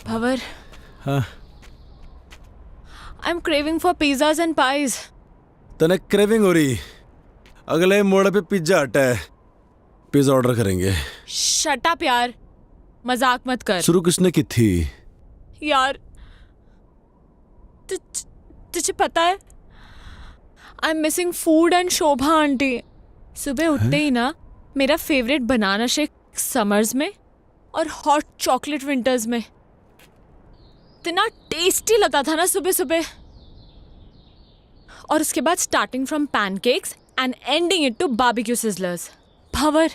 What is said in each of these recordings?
भंवर, हाँ I am craving for pizzas and pies. तने craving हो रही? अगले मोड़ पे पिज्जा हट है, पिज्जा ऑर्डर करेंगे. शट अप यार, मजाक मत कर. शुरू किसने की थी? यार तुझे पता है, I am missing food and Shobha aunty. सुबह उठते ही ना मेरा फेवरेट बनाना शेक समर्स में और हॉट चॉकलेट विंटर्स में. इतना टेस्टी लगता था ना सुबह सुबह. और उसके बाद starting from pancakes and ending it to barbecue sizzlers. Bhanwar,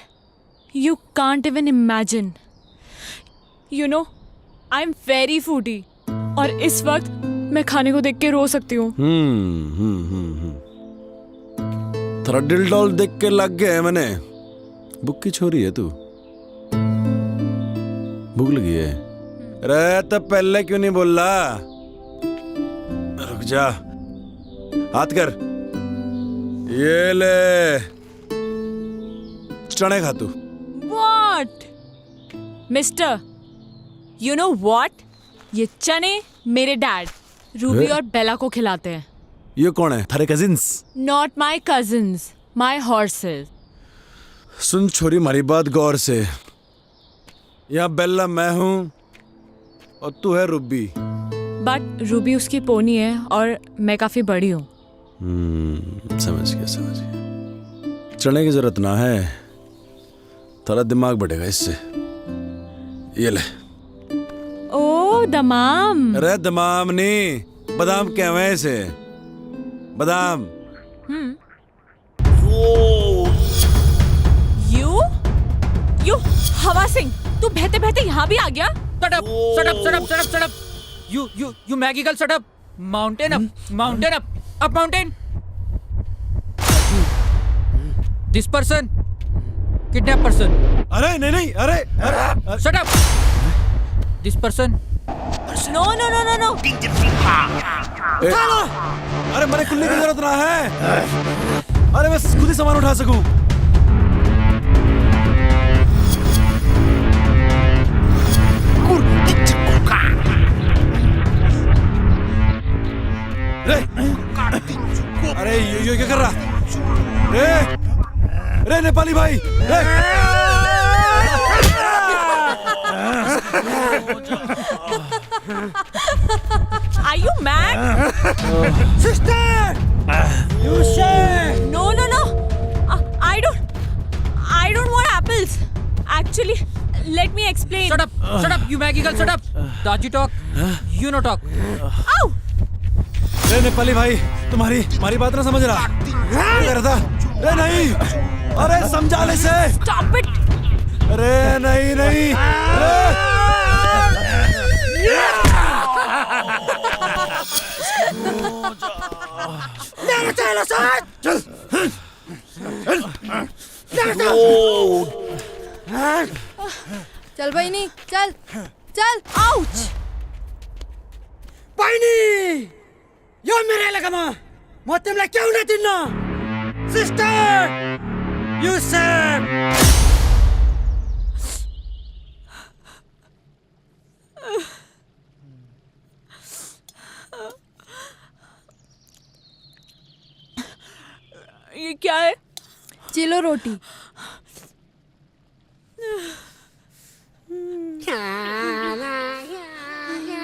you can't even imagine. You know, I am very foodie और इस वक्त मैं खाने को देख के रो सकती हूँ. थोड़ा दिल डॉल देख के लग गया है मैंने. भूख की छोरी है तू? भूख लगी है? अरे तो पहले क्यों नहीं बोल रहा? रुक जा, हाथ कर. ये ले चने खा तू. What? Mister, you know what? ये चने मेरे डैड रूबी और बेला को खिलाते हैं. ये कौन है? थारे cousins? Not my cousins, my horses. सुन छोरी, हमारी बात गौर से. यहाँ बेला मैं हूँ और तू है रूबी. बट रूबी उसकी पोनी है और मैं काफी बड़ी हूँ. समझ गया. चने की जरूरत ना है, थोड़ा दिमाग बढ़ेगा इससे. ये ले. ओ दमाम. अरे दमाम नहीं, बादाम कहवे हैं इसे, बादाम. यू हवा सिंह, तू बहते बहते यहाँ भी आ गया. Shut up. You Maggie girl, shut up. Mountain up, up mountain. This person, kidnap person. अरे नहीं, अरे Shut up. This person. No. अरे मेरे कुल्ली की जरूरत ना है. अरे मैं खुद ही सामान उठा सकूं. अरे ये क्या कर रहा? रे नेपाली भाई, Are you mad? Sister! You say? No. I don't want apples. Actually, let me explain. Shut up, you Maggie girl, shut up. Dodgy talk, you no talk. Ow! रे नेपाली भाई, तुम्हारी बात ना समझ रहा. क्या कर रहा था? रे नहीं, अरे समझा ले से. Stop it! अरे नहीं. चल बहिनी, चल. Ouch! बहिनी, यो मेरो इलाकामा म तिमीलाई के हुन दिन्न. Sister, you said. ये क्या है? चिलो रोटी.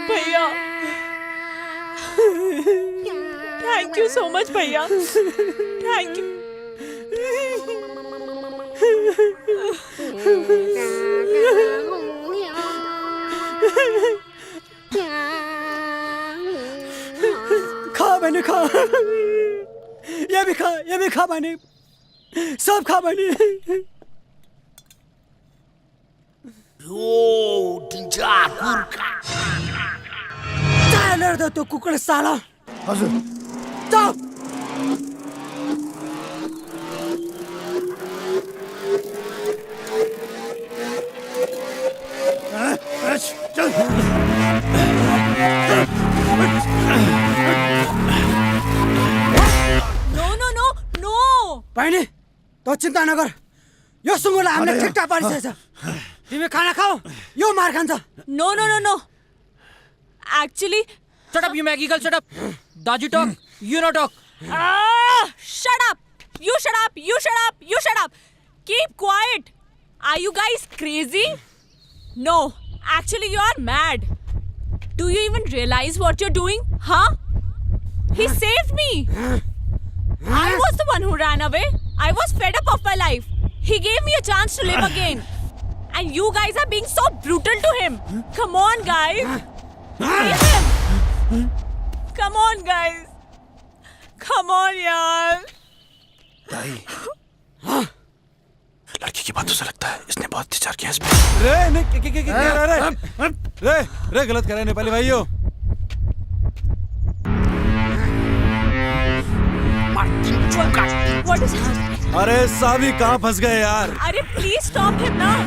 भैया, थैंक यू सो मच भैया. Thank you. खा बहनी, खा. ये भी खा बहनी. सब खा बहनी. चालेर दो तो कुकड़ साला. हजुर. जाओ. चल. नो. बहिनी, तो चिन्ता नगर. यो सुँगुरलाई हामीले ठिकठाक पारिसकेछ. तिमी खाना खाऊ, यो मार खान्छ. No. Actually Shut up, you Maggie girl, shut up. Daji talk, you no talk. shut up! You shut up! You shut up! You shut up! Keep quiet! Are you guys crazy? No, actually you are mad. Do you even realize what you're doing? Huh? He saved me. I was the one who ran away. I was fed up of my life. He gave me a chance to live again. And you guys are being so brutal to him. Come on, guys. Leave him. Come on, guys. Come on, yaar. दाई लड़की की बातों से लगता है इसने बहुत विचार किया इस पे। रे नहीं रे रे गलत कर रहे नेपाली भाइयों। What is happening? अरे साभी कहाँ फंस गए यार। अरे please stop him now.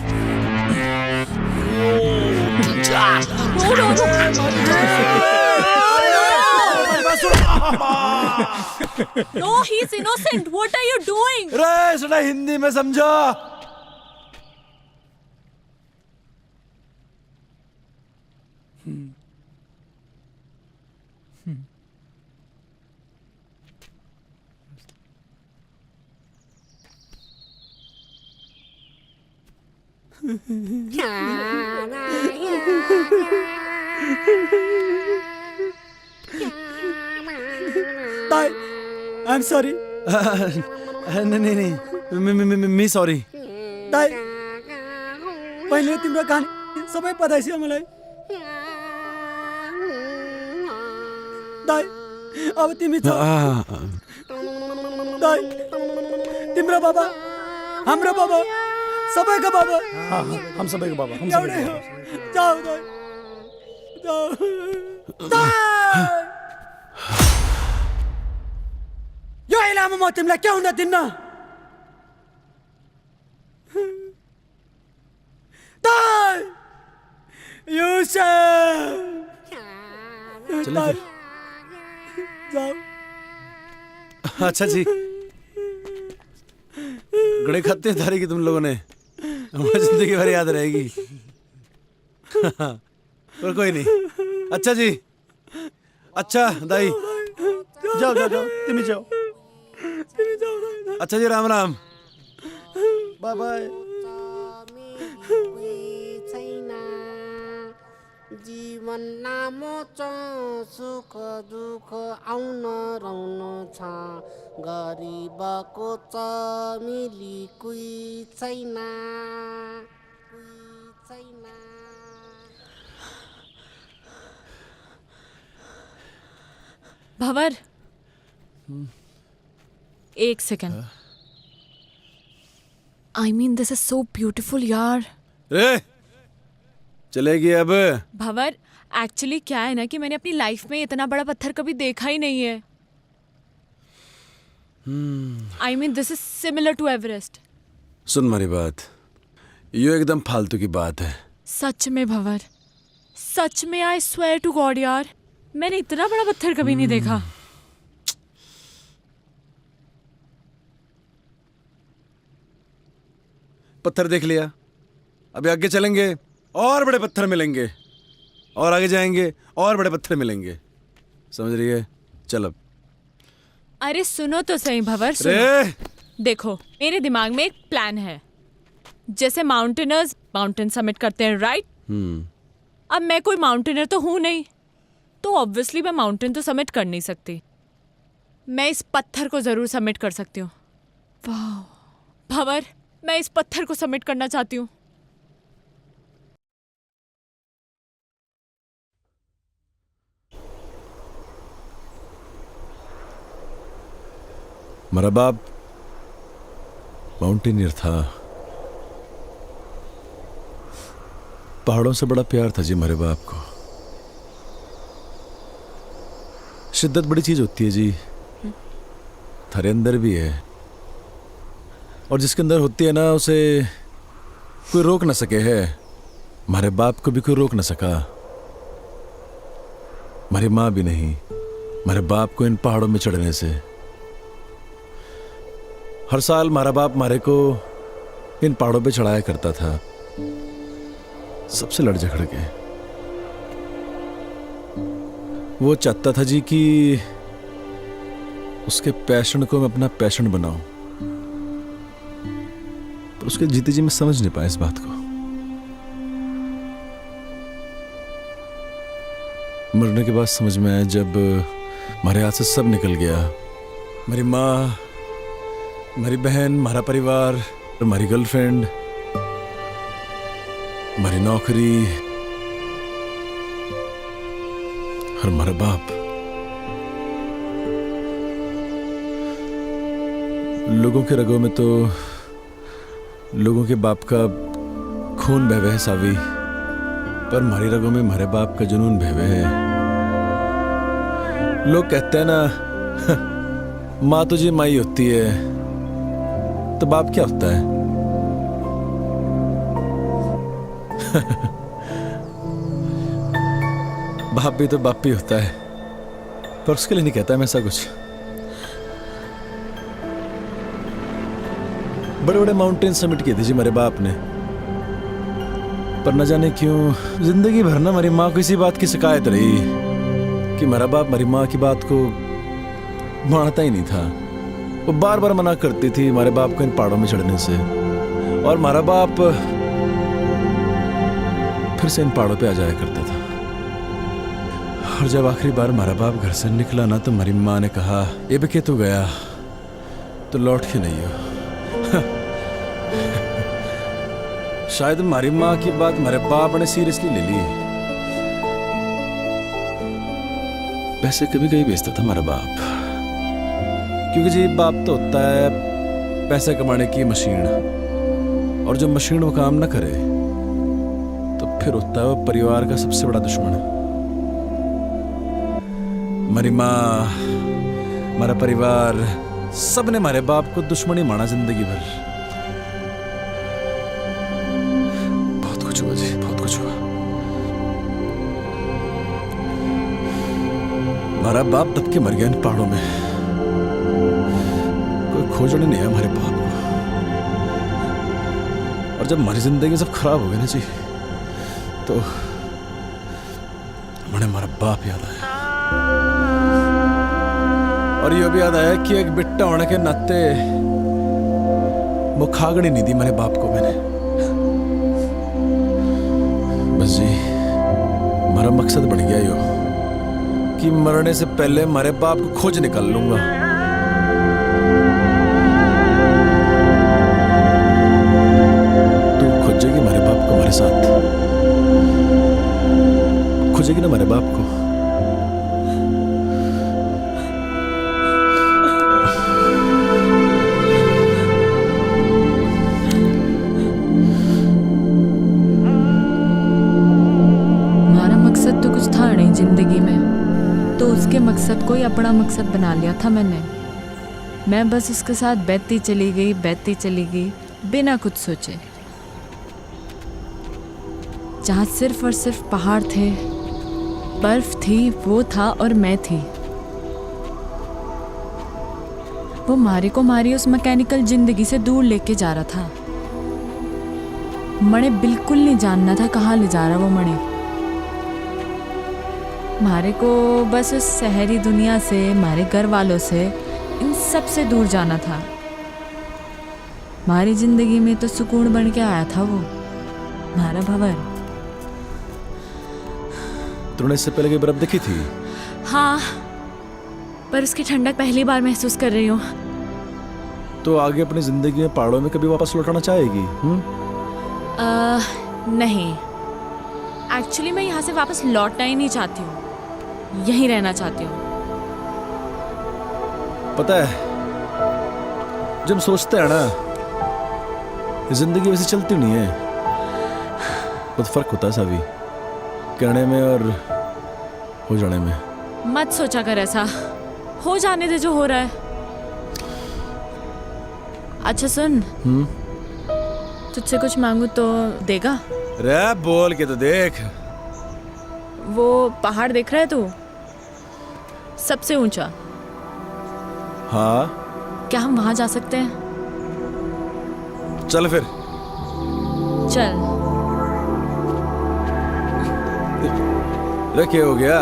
No, he's innocent. What are you doing? रे सुना हिंदी में समझो। Bye. I'm sorry. नहीं मी सॉरी। दाई पहिले तिम्रो कहानी सबै पता छ मलाई। दाई अब तिमी छ। दाई तिम्रो बाबा हाम्रो बाबा सबैको बाबा। हम सबैको बाबा हम एउटै हो। जाऊ दाई जाऊ। यो इलामा म तिमीलाई के हुन दिन्न। दाई युसुफ चलो फिर। जाऊ। अच्छा जी गड़े खाते धारी की तुम लोगों ने हमारी जिंदगी भर याद रहेगी। पर कोई नहीं। अच्छा जी अच्छा दाई जाओ जाओ जाओ तिमी जाओ। अच्छा जी राम राम। Bye bye. जीवन लामो छ सुख दुःख आउन रहन छ गरिबको चमेली कोही छैन भंवर एक second. I mean this is so beautiful यार। रे चलेगी अब। भंवर एक्चुअली क्या है ना कि मैंने अपनी लाइफ में इतना बड़ा पत्थर कभी देखा ही नहीं है। I mean this is similar to Everest। सुन हमारी बात ये एकदम फालतू की बात है। सच में भंवर सच में आई स्वेयर टू गॉड यार मैंने इतना बड़ा पत्थर कभी नहीं देखा। पत्थर देख लिया अभी आगे चलेंगे और बड़े पत्थर मिलेंगे और आगे जाएंगे और बड़े पत्थर मिलेंगे समझ रही है। चल अब। अरे सुनो तो सही भंवर सुनो। रे देखो मेरे दिमाग में एक प्लान है। जैसे माउंटेनर्स माउंटेन समिट करते हैं राइट। अब मैं कोई माउंटेनर तो हूं नहीं तो ऑब्वियसली मैं माउंटेन तो समिट कर नहीं सकती। मैं इस पत्थर को जरूर समिट कर सकती हूँ। वाह भंवर मैं इस पत्थर को समिट करना चाहती हूँ। मेरा बाप माउंटेनियर था। पहाड़ों से बड़ा प्यार था जी मेरे बाप को। शिद्दत बड़ी चीज होती है जी थारे अंदर भी है और जिसके अंदर होती है ना उसे कोई रोक ना सके है। हमारे बाप को भी कोई रोक ना सका। हमारी माँ भी नहीं हमारे बाप को इन पहाड़ों में चढ़ने से। हर साल हमारा बाप हमारे को इन पहाड़ों पे चढ़ाया करता था सबसे लड़ झगड़ के। वो चाहता था जी कि उसके पैशन को मैं अपना पैशन बनाऊं, पर उसके जीते जी मैं समझ नहीं पाया इस बात को। मरने के बाद समझ में आया जब हमारे हाथ से सब निकल गया। मेरी माँ, मेरी बहन, हमारा परिवार, हमारी गर्लफ्रेंड, हमारी नौकरी और हमारा बाप। लोगों के रगों में तो लोगों के बाप का खून बह है सावी, पर हमारी रगों में हमारे बाप का जुनून बह है। लोग कहते हैं ना माँ तुझे माई होती है, तो बाप क्या होता है? बाप भी तो बाप ही होता है, पर उसके लिए नहीं कहता मैं ऐसा कुछ। बड़े बड़े माउंटेन समिट किए थे जी मेरे बाप ने, पर न जाने क्यों जिंदगी भर ना मेरी माँ को इसी बात की शिकायत रही कि मेरा बाप मेरी माँ की बात को मानता ही नहीं था। वो बार बार मना करती थी हमारे बाप को इन पहाड़ों में चढ़ने से, और हमारा बाप फिर से इन पहाड़ों पे आ जाया करता था। और जब आखिरी बार हमारा बाप घर से निकला ना, तो हमारी माँ ने कहा ये भी तू गया तो लौट के नहीं हो। शायद हमारी माँ की बात हमारे बाप ने सीरियसली ले ली। पैसे कभी कभी बेचता था हमारा बाप, क्योंकि जी बाप तो होता है पैसे कमाने की मशीन, और जो मशीन वो काम ना करे तो फिर होता है वो परिवार का सबसे बड़ा दुश्मन। हमारी माँ, हमारा परिवार, सब ने हमारे बाप को दुश्मन ही माना जिंदगी भर। बहुत कुछ हुआ जी, बहुत कुछ हुआ। हमारा बाप दब के मर गया इन पहाड़ों में। कोई खोजने नहीं है हमारे बाप को। और जब हमारी जिंदगी सब खराब हो गई ना जी, तो मैंने हमारा बाप याद आया। और ये भी याद आया कि एक बिट्टा होने के नाते वो खागड़ी नहीं दी मेरे बाप को मैंने। बस जी हमारा मकसद बन गया यो कि मरने से पहले हमारे बाप को खोज निकाल लूंगा। तू खोजेगी हमारे बाप को हमारे साथ, खोजेगी ना हमारे बाप को। जिंदगी में तो उसके मकसद को ही अपना मकसद बना लिया था मैंने। मैं बस उसके साथ बहती चली गई बिना कुछ सोचे। जहाँ सिर्फ और सिर्फ पहाड़ थे, बर्फ थी, वो था और मैं थी। वो मारी को मारी उस मैकेनिकल जिंदगी से दूर लेके जा रहा था। मणे बिल्कुल नहीं जानना था कहाँ ले जा रहा वो मणे। मारे को बस उस शहरी दुनिया से, हमारे घर वालों से, इन सब से दूर जाना था। हमारी जिंदगी में तो सुकून बन के आया था वो, हमारा भंवर। तूने इससे पहले की बर्फ देखी थी? हाँ, पर उसकी ठंडक पहली बार महसूस कर रही हूँ। तो आगे अपनी जिंदगी में पहाड़ों में कभी वापस लौटाना चाहेगी? नहीं, एक्चुअली मैं यहाँ से वापस लौटना ही नहीं चाहती हूँ, यहीं रहना चाहती हूँ। पता है, जब हम सोचते हैं ना जिंदगी वैसे चलती नहीं है, बहुत फर्क होता है सावी, कहने में और हो जाने में। मत सोचा कर ऐसा, हो जाने दे जो हो रहा है। अच्छा सुन, तुझसे कुछ मांगू तो देगा? रे बोल के तो देख। वो पहाड़ देख रहा है तू, सबसे ऊंचा? हाँ। क्या हम वहां जा सकते हैं? चल फिर। चल। रे क्या हो गया?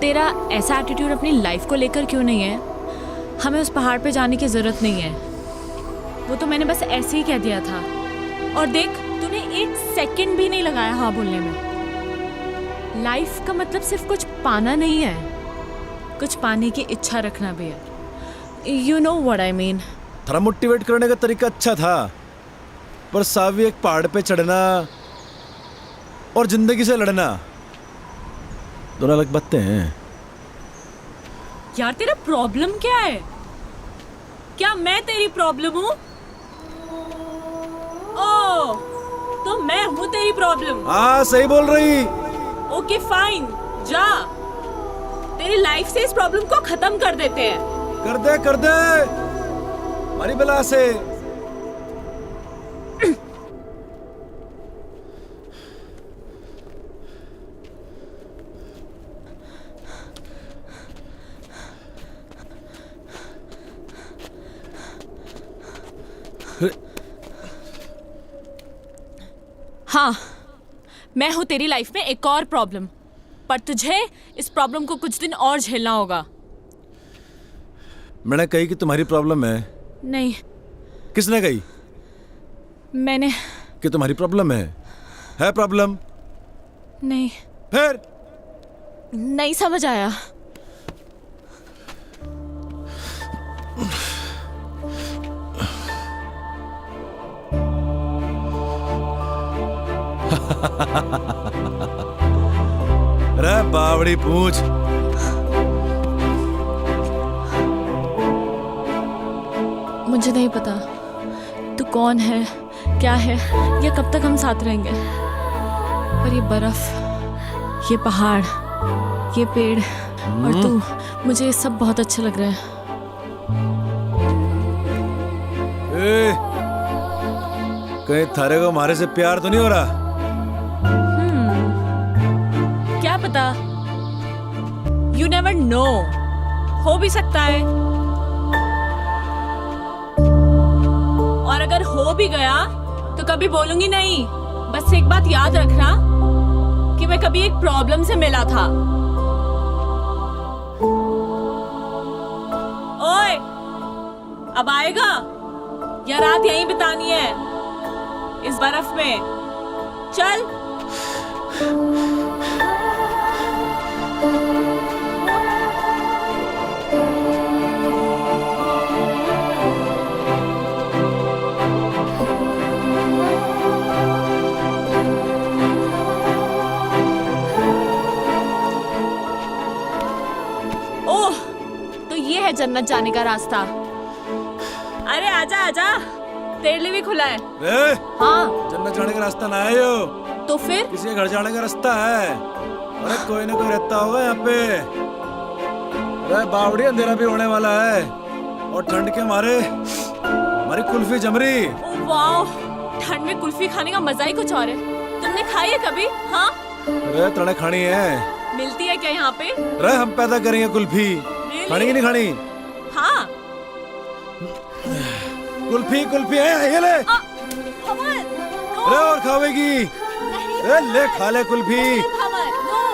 तेरा ऐसा एटीट्यूड अपनी लाइफ को लेकर क्यों नहीं है? हमें उस पहाड़ पे जाने की ज़रूरत नहीं है। वो तो मैंने बस ऐसे ही कह दिया था। और देख, तूने 1 सेकंड भी नहीं लगाया हाँ बोलने में। लाइफ का मतलब सिर्फ कुछ पाना नहीं है, कुछ पाने की इच्छा रखना भी है। You know what I mean. थोड़ा मोटिवेट करने का तरीका अच्छा था, पर सावी एक पहाड़ पे चढ़ना और जिंदगी से लड़ना दोनों अलग बातें हैं। यार तेरा प्रॉब्लम क्या है? क्या मैं तेरी प्रॉब्लम हूँ? ओह, तो मैं हूँ तेरी प्रॉब्लम। हाँ सही बोल रही। ओके फाइन, जा। तेरी लाइफ से इस प्रॉब्लम को खत्म कर देते हैं। कर दे हमारी बला से। हाँ, मैं हूँ तेरी लाइफ में एक और प्रॉब्लम, पर तुझे इस प्रॉब्लम को कुछ दिन और झेलना होगा। मैंने कही कि तुम्हारी प्रॉब्लम है। नहीं, किसने कही मैंने कि तुम्हारी प्रॉब्लम है प्रॉब्लम? नहीं, फिर नहीं समझ आया। रे बावड़ी पूछ। मुझे नहीं पता तू कौन है, क्या है, या कब तक हम साथ रहेंगे, पर ये बर्फ, ये पहाड़, ये पेड़ और तू, मुझे ये सब बहुत अच्छे लग रहे हैं। कहीं थारे को हमारे से प्यार तो नहीं हो रहा? क्या पता, यू नेवर नो, हो भी सकता है। और अगर हो भी गया तो कभी बोलूंगी नहीं। बस एक बात याद रखना कि मैं कभी एक प्रॉब्लम से मिला था। ओए, अब आएगा या रात यहीं बितानी है इस बर्फ में? चल। ओह, तो ये है जन्नत जाने का रास्ता। अरे आजा आजा, तेरे लिए भी खुला है। हाँ, जन्नत जाने का रास्ता ना है यो, तो फिर किसी के घर जाने का रास्ता है। अरे कोई ना कोई रहता होगा यहाँ पे। अरे बावड़ी, अंधेरा भी होने वाला है और ठंड के मारे हमारी कुल्फी जम रही। ओह वाओ, ठंड में कुल्फी खाने का मजा ही कुछ और है। तुमने खाई है कभी? हाँ, अरे तड़े खानी है। मिलती है क्या यहाँ पे? अरे हम पैदा करेंगे कुल्फी। Really? खानी की नहीं खानी? हाँ। कुल्फी है, ये ले। अमर, नो। अरे और खावेगी? नहीं, अरे ले खा ले कुल्फी। अमर, नो।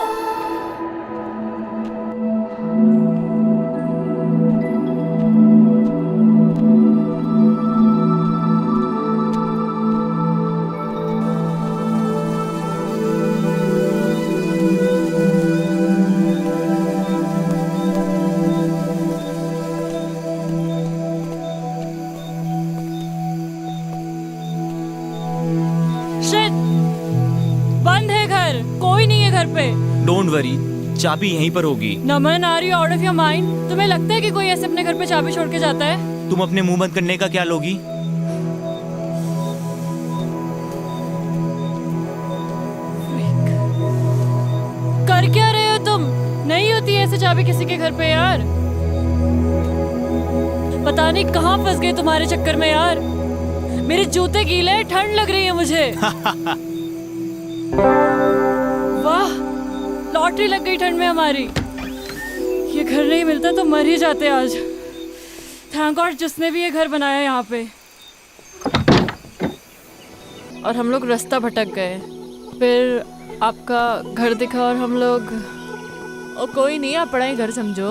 शिट, बंद है घर, कोई नहीं है घर पे। डोंट वरी, चाबी यहीं पर होगी। Naman, are you out of your mind? तुम्हें लगता है कि कोई ऐसे अपने घर पे चाबी छोड़ के जाता है? तुम अपने मुंह बंद करने का क्या लोगी? कर क्या रहे हो तुम? नहीं होती ऐसे चाबी किसी के घर पे यार। पता नहीं कहाँ फंस गए तुम्हारे चक्कर में यार। मेरे जूते गीले, ठंड लग रही है मुझे। वाह, लॉटरी लग गई ठंड में हमारी। ये घर नहीं मिलता तो मर ही जाते आज। थैंक गॉड जिसने भी ये घर बनाया यहाँ पे। और हम लोग रास्ता भटक गए, फिर आपका घर दिखा और हम लोग ओ कोई नहीं, अपना ही घर समझो।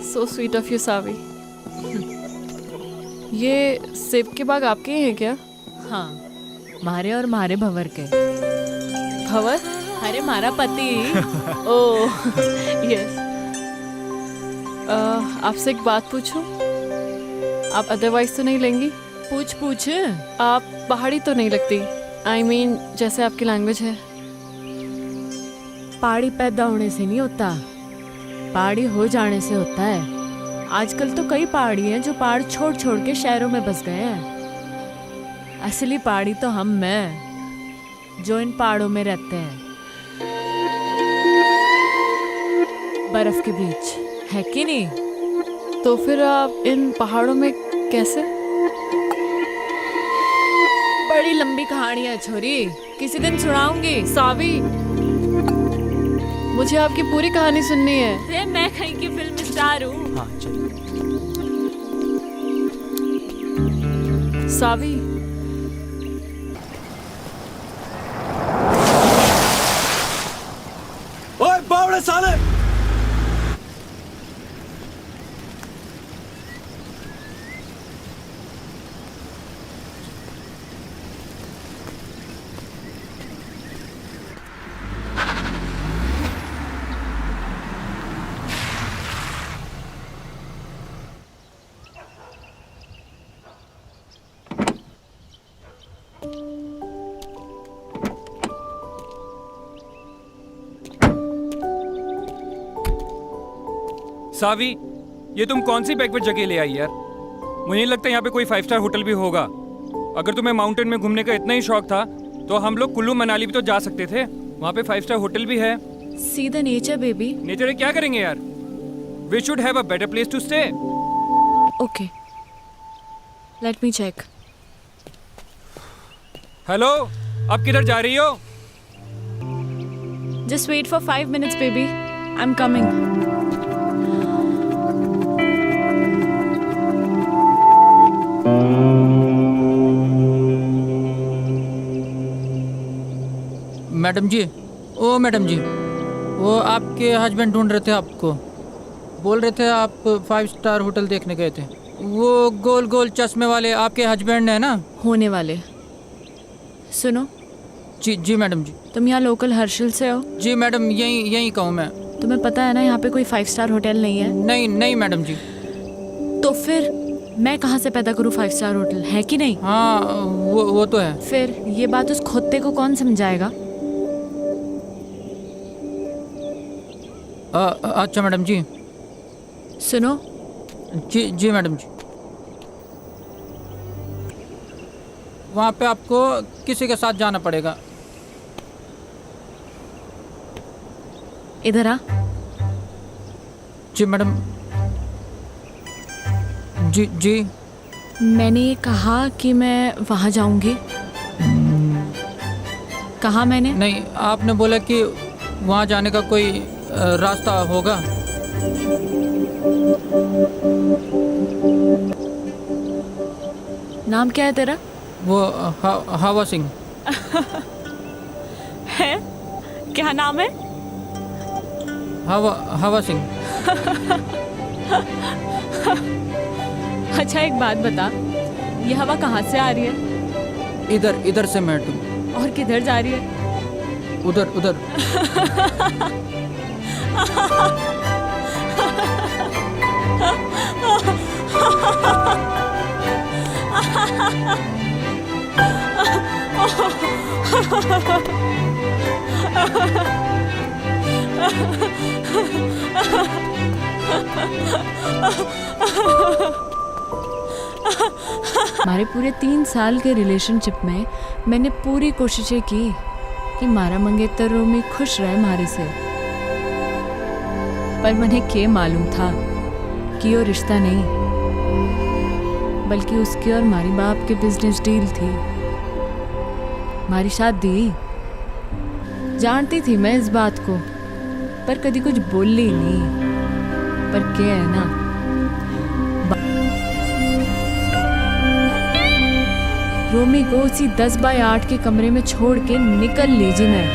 सो स्वीट ऑफ यू सावी। ये सेब के बाग आपके हैं क्या? हाँ, मारे और मारे भंवर के। भंवर? अरे मारा पति। Oh yes. आपसे एक बात पूछूं? आप अदरवाइज तो नहीं लेंगी? पूछ। आप पहाड़ी तो नहीं लगती। I mean, जैसे आपकी लैंग्वेज है। पहाड़ी पैदा होने से नहीं होता, पहाड़ी हो जाने से होता है। आजकल तो कई पहाड़ी हैं जो पहाड़ छोड़ छोड़ के शहरों में बस गए हैं। असली पहाड़ी तो हम हैं जो इन पहाड़ों में रहते हैं, बर्फ के बीच, है कि नहीं? तो फिर आप इन पहाड़ों में कैसे? बड़ी लंबी कहानी है छोरी, किसी दिन सुनाऊंगी। सावी, मुझे आपकी पूरी कहानी सुननी है। मैं कहीं की फिल्म स्टार हूँ। हाँ चलिए। सावी, ओए बावड़े साले! सावी, ये तुम कौन सी बैकवर्ड जगह ले आई यार? मुझे नहीं लगता यहाँ पे कोई 5 स्टार होटल भी होगा। अगर तुम्हें माउंटेन में घूमने का इतना ही शौक था तो हम लोग कुल्लू मनाली भी तो जा सकते थे, वहाँ पे 5 स्टार होटल भी है। See the nature baby. Nature क्या करेंगे यार? We should have a better place to stay. Okay, let me check. Hello, अब किधर जा रही हो? Just wait for 5 minutes baby, I am coming. Madam जी, ओ मैडम जी, वो आपके हस्बैंड ढूंढ रहे थे आपको। बोल रहे थे आप 5 स्टार होटल देखने गए थे। वो गोल गोल चश्मे वाले आपके हस्बैंड है ना? होने वाले। सुनो। जी मैडम जी। तुम यहाँ लोकल हर्षल से हो? जी मैडम, यहीं कहूँ मैं। तुम्हें पता है ना यहाँ पे कोई 5 स्टार होटल नहीं है? नहीं मैडम जी। तो फिर मैं कहाँ से पैदा करूँ 5 स्टार होटल, है कि नहीं? हाँ, वो तो है। फिर ये बात उस खोते को कौन समझाएगा? अच्छा मैडम जी। सुनो। जी मैडम जी। वहाँ पे आपको किसी के साथ जाना पड़ेगा। इधर आ। जी मैडम। जी मैंने ये कहा कि मैं वहाँ जाऊंगी। कहा मैंने? नहीं, आपने बोला कि वहाँ जाने का कोई रास्ता होगा। नाम क्या है तेरा? वो हवा सिंह है? क्या नाम है? हवा सिंह। अच्छा एक बात बता, ये हवा कहाँ से आ रही है? इधर से मैडम। और किधर जा रही है? उधर। हमारे पूरे 3 साल के रिलेशनशिप में मैंने पूरी कोशिशें की कि मारा मंगेतर रोमी खुश रहे हमारे से, पर मुझे क्या मालूम था कि वो रिश्ता नहीं बल्कि उसकी और हमारी बाप की बिजनेस डील थी। हमारी शादी जानती थी मैं इस बात को, पर कभी कुछ बोली नहीं। पर क्या है ना, रोमी को उसी 10 बाय 8 के कमरे में छोड़ के निकल लीजिए मैं।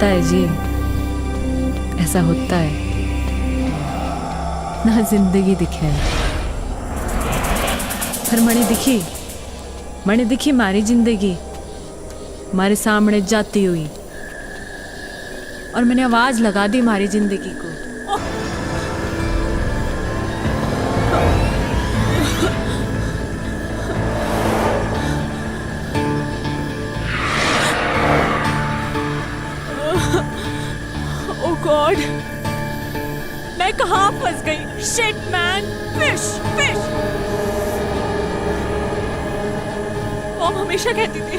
होता है जी, ऐसा होता है ना, जिंदगी दिखे पर मणे दिखी मारी जिंदगी मारे सामने जाती हुई, और मैंने आवाज लगा दी मारी जिंदगी को। ओह गॉड, मैं कहाँ फंस गई? Shit man, fish fish. Mom हमेशा कहती थी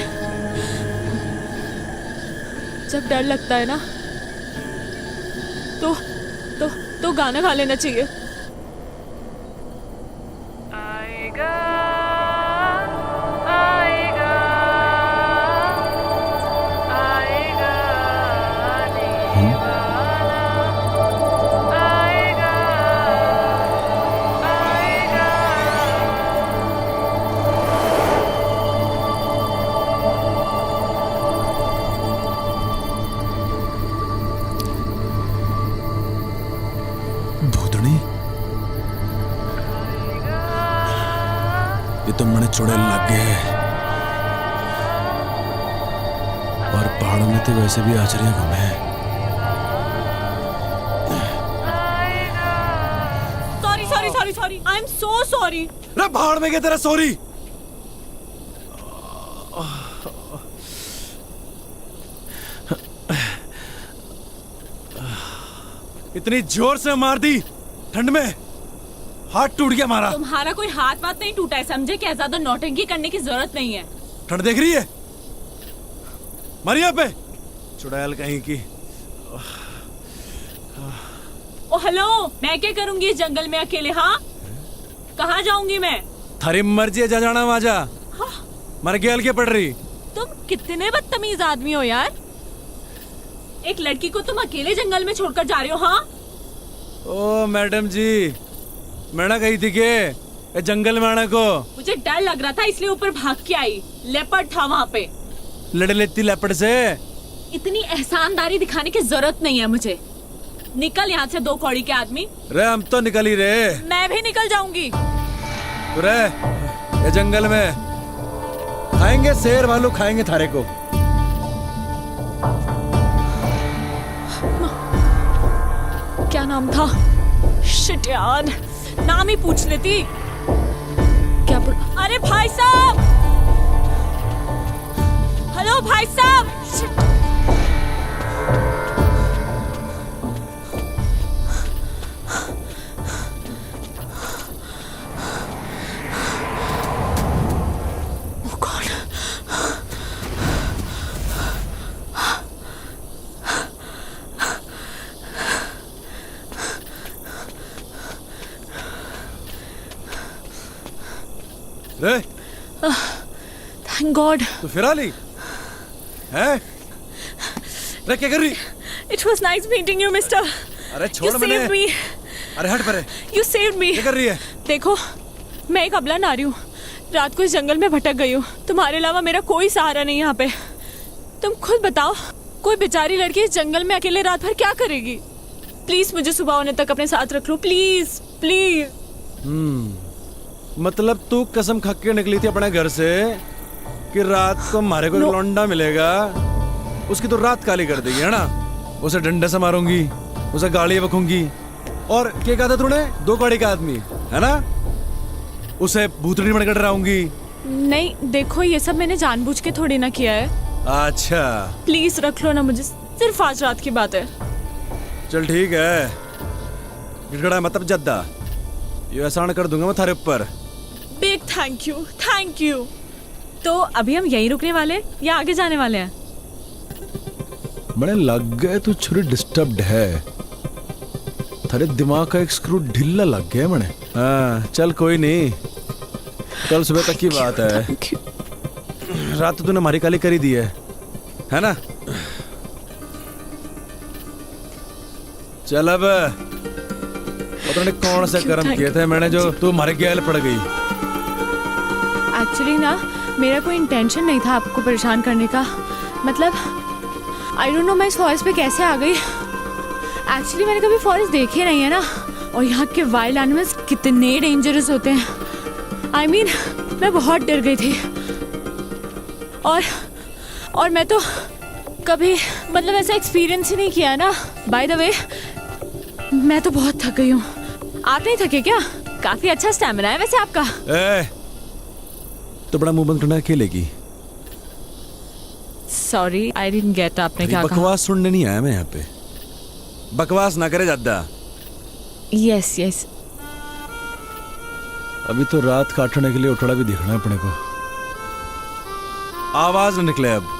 जब डर लगता है ना तो गाना गा लेना चाहिए। आएगा आएगा आएगा आने वाला, आएगा आएगा। भूतनी, ये तो मने चुड़ैल लग गए हैं, और पहाड़ों में तो वैसे भी आचरियां कम है। Sorry I am so sorry. अरे पहाड़ में क्या तेरा सॉरी? इतनी जोर से मार दी ठंड में, हाथ टूट गया हमारा। तुम्हारा कोई हाथ वाथ नहीं टूटा है, समझे? क्या ज्यादा नौटंकी करने की जरूरत नहीं है। ठंड देख रही है? मारी यहाँ पे चुड़ैल कहीं की। ओ हेलो, मैं क्या करूंगी इस जंगल में अकेले? हाँ, कहाँ जाऊंगी मैं? थारी मर्जी है, जा जाना वहां जा। मर गया के पड़ रही। तुम कितने बदतमीज आदमी हो यार, एक लड़की को तुम अकेले जंगल में छोड़कर जा रहे हो। हाँ ओ मैडम जी, मैं ना गई थी के जंगल में आने को। मुझे डर लग रहा था इसलिए ऊपर भाग के आई। लेपर्ड था वहाँ पे। लड़ लेती लेपर्ड से। इतनी एहसानदारी दिखाने की जरूरत नहीं है मुझे। निकल यहाँ से, दो कौड़ी के आदमी। रे हम तो निकल ही रहे। मैं भी निकल जाऊंगी। रे ये जंगल में खाएंगे, शेर भालू खाएंगे थारे को। क्या नाम था? शिट यार, नाम ही पूछ लेती। क्या अरे भाई साहब, हेलो भाई साहब। शिट। Oh God. रे Thank God. तू फिर आ ली है? रे क्या कर रही? It was nice meeting you, mister. अरे छोड़ You मैंने। saved me. अरे हट परे। You saved me. क्या कर रही है? देखो, मैं एक अबला नारी हूँ, रात को इस जंगल में भटक गई हूँ। तुम्हारे अलावा मेरा कोई सहारा नहीं यहाँ पे। तुम खुद बताओ, कोई बेचारी लड़की इस जंगल में अकेले रात भर क्या करेगी? प्लीज मुझे सुबह होने तक अपने साथ रख लो, प्लीज प्लीज। मतलब तू कसम खा के निकली थी अपने घर से कि रात को हमारे को No. लौंडा मिलेगा, उसकी तो रात काली कर देगी, है ना? उसे डंडे से मारूंगी, उसे गाली बकूंगी, और क्या कहा था तूने? दो कौड़ी का आदमी, है ना? उसे भूतनी बनकर डराऊंगी। नहीं देखो, ये सब मैंने जानबूझ के थोड़ी ना किया है। अच्छा प्लीज रख लो ना मुझे, सिर्फ आज रात की बात है। चल ठीक है, गिड़गड़ा मतलब जद्दा, ये एहसान कर दूंगा मैं थारे ऊपर। Big thank you. तो अभी हम यहीं रुकने वाले या आगे जाने वाले हैं? बड़े लग गए तू छुरी डिस्टर्ब्ड है, थारे दिमाग का एक स्क्रू ढीला लग गया मने। हाँ चल कोई नहीं, कल सुबह तक की बात है। Thank you. रात तो तूने हमारी काली करी दी है ना? चल अब पता नहीं कौन से कर्म किए थे मैंने जो तू हमारे गैल पड़ गई। एक्चुअली ना, मेरा कोई इंटेंशन नहीं था आपको परेशान करने का। मतलब आई डोंट नो मैं इस फॉरेस्ट पे कैसे आ गई। एक्चुअली मैंने कभी फॉरेस्ट देखे नहीं है ना, और यहाँ के वाइल्ड एनिमल्स कितने डेंजरस होते हैं। आई मीन मैं बहुत डर गई थी। और मैं तो कभी मतलब ऐसा एक्सपीरियंस ही नहीं किया ना। बाय द वे मैं तो बहुत थक गई हूँ। आप नहीं थके क्या? काफी अच्छा स्टैमिना है वैसे आपका। तो बड़ा मुंह बंद करना अकेले की। सॉरी आई डिडंट गेट, आपने क्या कहा? बकवास सुनने नहीं आया मैं यहाँ पे। बकवास ना करे ज्यादा। Yes yes. अभी तो रात काटने के लिए उठड़ा भी दिखना है अपने को। आवाज न निकले अब।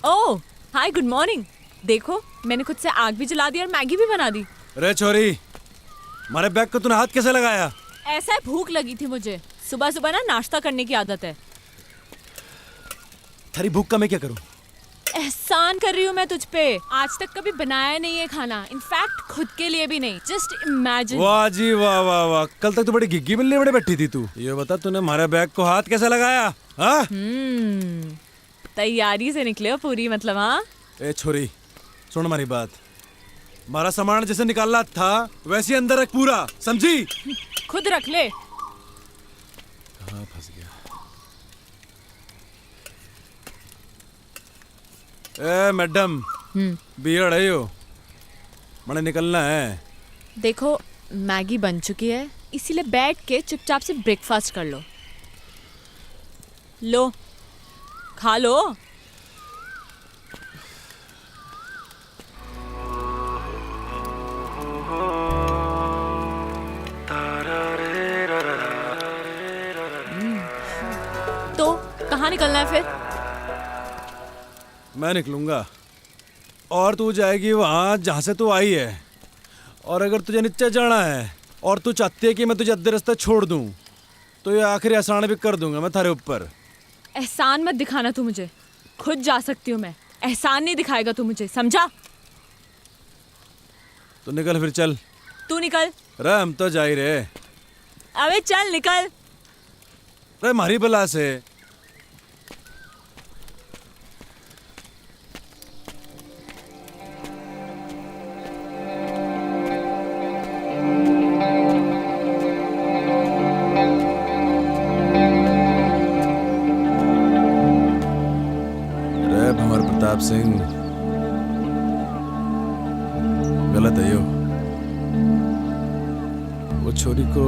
ओह हाय, गुड मॉर्निंग। देखो मैंने खुद से आग भी जला दी और मैगी भी बना दी। रे छोरी, हमारे बैग को तूने हाथ कैसे लगाया? ऐसा है, भूख लगी थी मुझे। सुबह सुबह ना नाश्ता करने की आदत है। तेरी भूख का मैं क्या करूं? एहसान कर रही हूँ मैं तुझ पे। आज तक कभी बनाया नहीं है खाना, इनफैक्ट खुद के लिए भी नहीं। Just imagine. वाह जी वाह वाह वाह, कल तक तो बड़ी गिग्गी बिल्ली बड़े बैठी थी तू। ये बता तूने हमारे बैग को हाथ कैसे लगाया? हाँ? तैयारी से निकले हो पूरी, मतलब। हाँ ए छोरी, सुन हमारी बात। हमारा सामान जैसे निकालना था वैसे ही अंदर रख पूरा, समझी? खुद रख ले। कहाँ फंस गया? ए मैडम, बियर है यो, मैंने निकलना है। देखो मैगी बन चुकी है, इसीलिए बैठ के चुपचाप से ब्रेकफास्ट कर लो। लो खा लो। तो कहाँ निकलना है फिर? मैं निकलूंगा और तू जाएगी वहां जहां से तू आई है। और अगर तुझे नीचे जाना है और तू चाहती है कि मैं तुझे अद्धे रास्ते छोड़ दूं, तो ये आखिरी एहसान भी कर दूंगा मैं थारे ऊपर। एहसान मत दिखाना तू मुझे, खुद जा सकती हूँ मैं। एहसान नहीं दिखाएगा तू मुझे, समझा? तो निकल फिर, चल। तू निकल। रे हम तो जा ही रहे। अबे चल निकल। रे मारी बला से। प्रताप सिंह, गलत है यो। वो छोरी को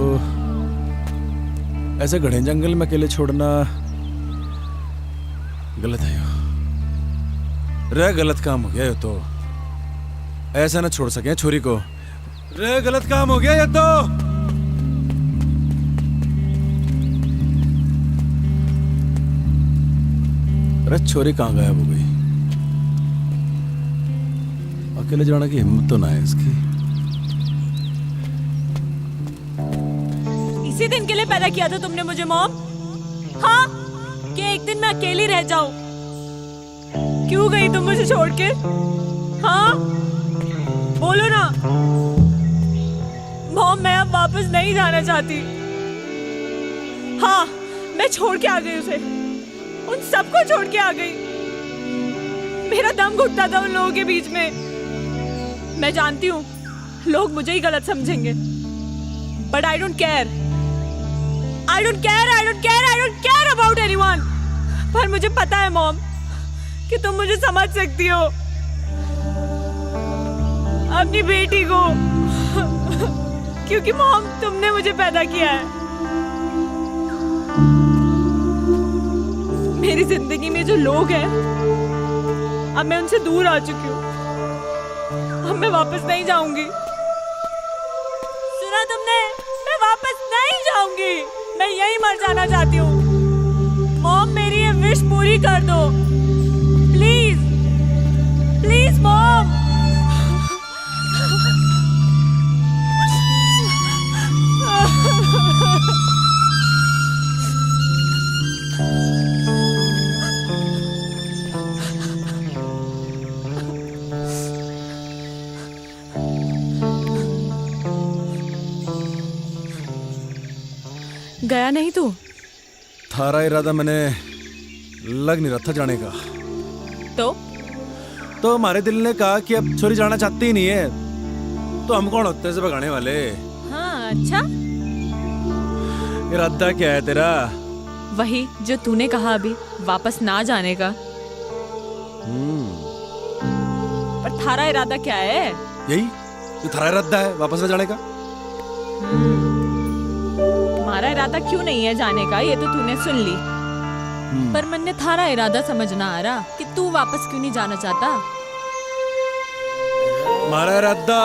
ऐसे घने जंगल में अकेले छोड़ना गलत है यो। रे गलत काम हो गया ये तो। ऐसा ना छोड़ सके छोरी को। रे गलत काम हो गया ये तो। अरे छोरी कहाँ गायब हो गई? अकेले जाने की हिम्मत तो ना है इसकी। इसी दिन के लिए पैदा किया था तुमने मुझे मॉम? हाँ, कि एक दिन मैं अकेली रह जाऊं। क्यों गई तुम मुझे छोड़ के? हाँ बोलो ना मॉम, मैं अब वापस नहीं जाना चाहती। हाँ मैं छोड़ के आ गई उसे, उन सबको छोड़ के आ गई। मेरा दम घुटता था उन लोगों के बीच में। मैं जानती हूँ लोग मुझे ही गलत समझेंगे, but I don't care. I don't care, I don't care, I don't care about anyone. पर मुझे पता है मॉम कि तुम मुझे समझ सकती हो, अपनी बेटी को। क्योंकि मॉम तुमने मुझे पैदा किया है। मेरी जिंदगी में जो लोग हैं अब मैं उनसे दूर आ चुकी हूँ। अब मैं वापस नहीं जाऊंगी। सुना तुमने? मैं वापस नहीं जाऊंगी। मैं यहीं मर जाना चाहती हूँ। मॉम मेरी पूरी कर दो प्लीज प्लीज मॉम। गया नहीं तू? थारा इरादा मैंने लग नहीं रहा था जाने का। तो हमारे दिल ने कहा कि अब छोरी जाना चाहती ही नहीं है, तो हम कौन होते हैं इसे भगाने वाले। हाँ अच्छा, इरादा क्या है तेरा? वही जो तूने कहा अभी, वापस ना जाने का। पर थारा इरादा क्या है? यही जो थारा इरादा है, वापस न जाने का। तुम्हारा इरादा क्यों नहीं है जाने का, ये तो तूने सुन ली। पर मैंने थारा इरादा समझना आ रहा कि तू वापस क्यों नहीं जाना चाहता। हमारा इरादा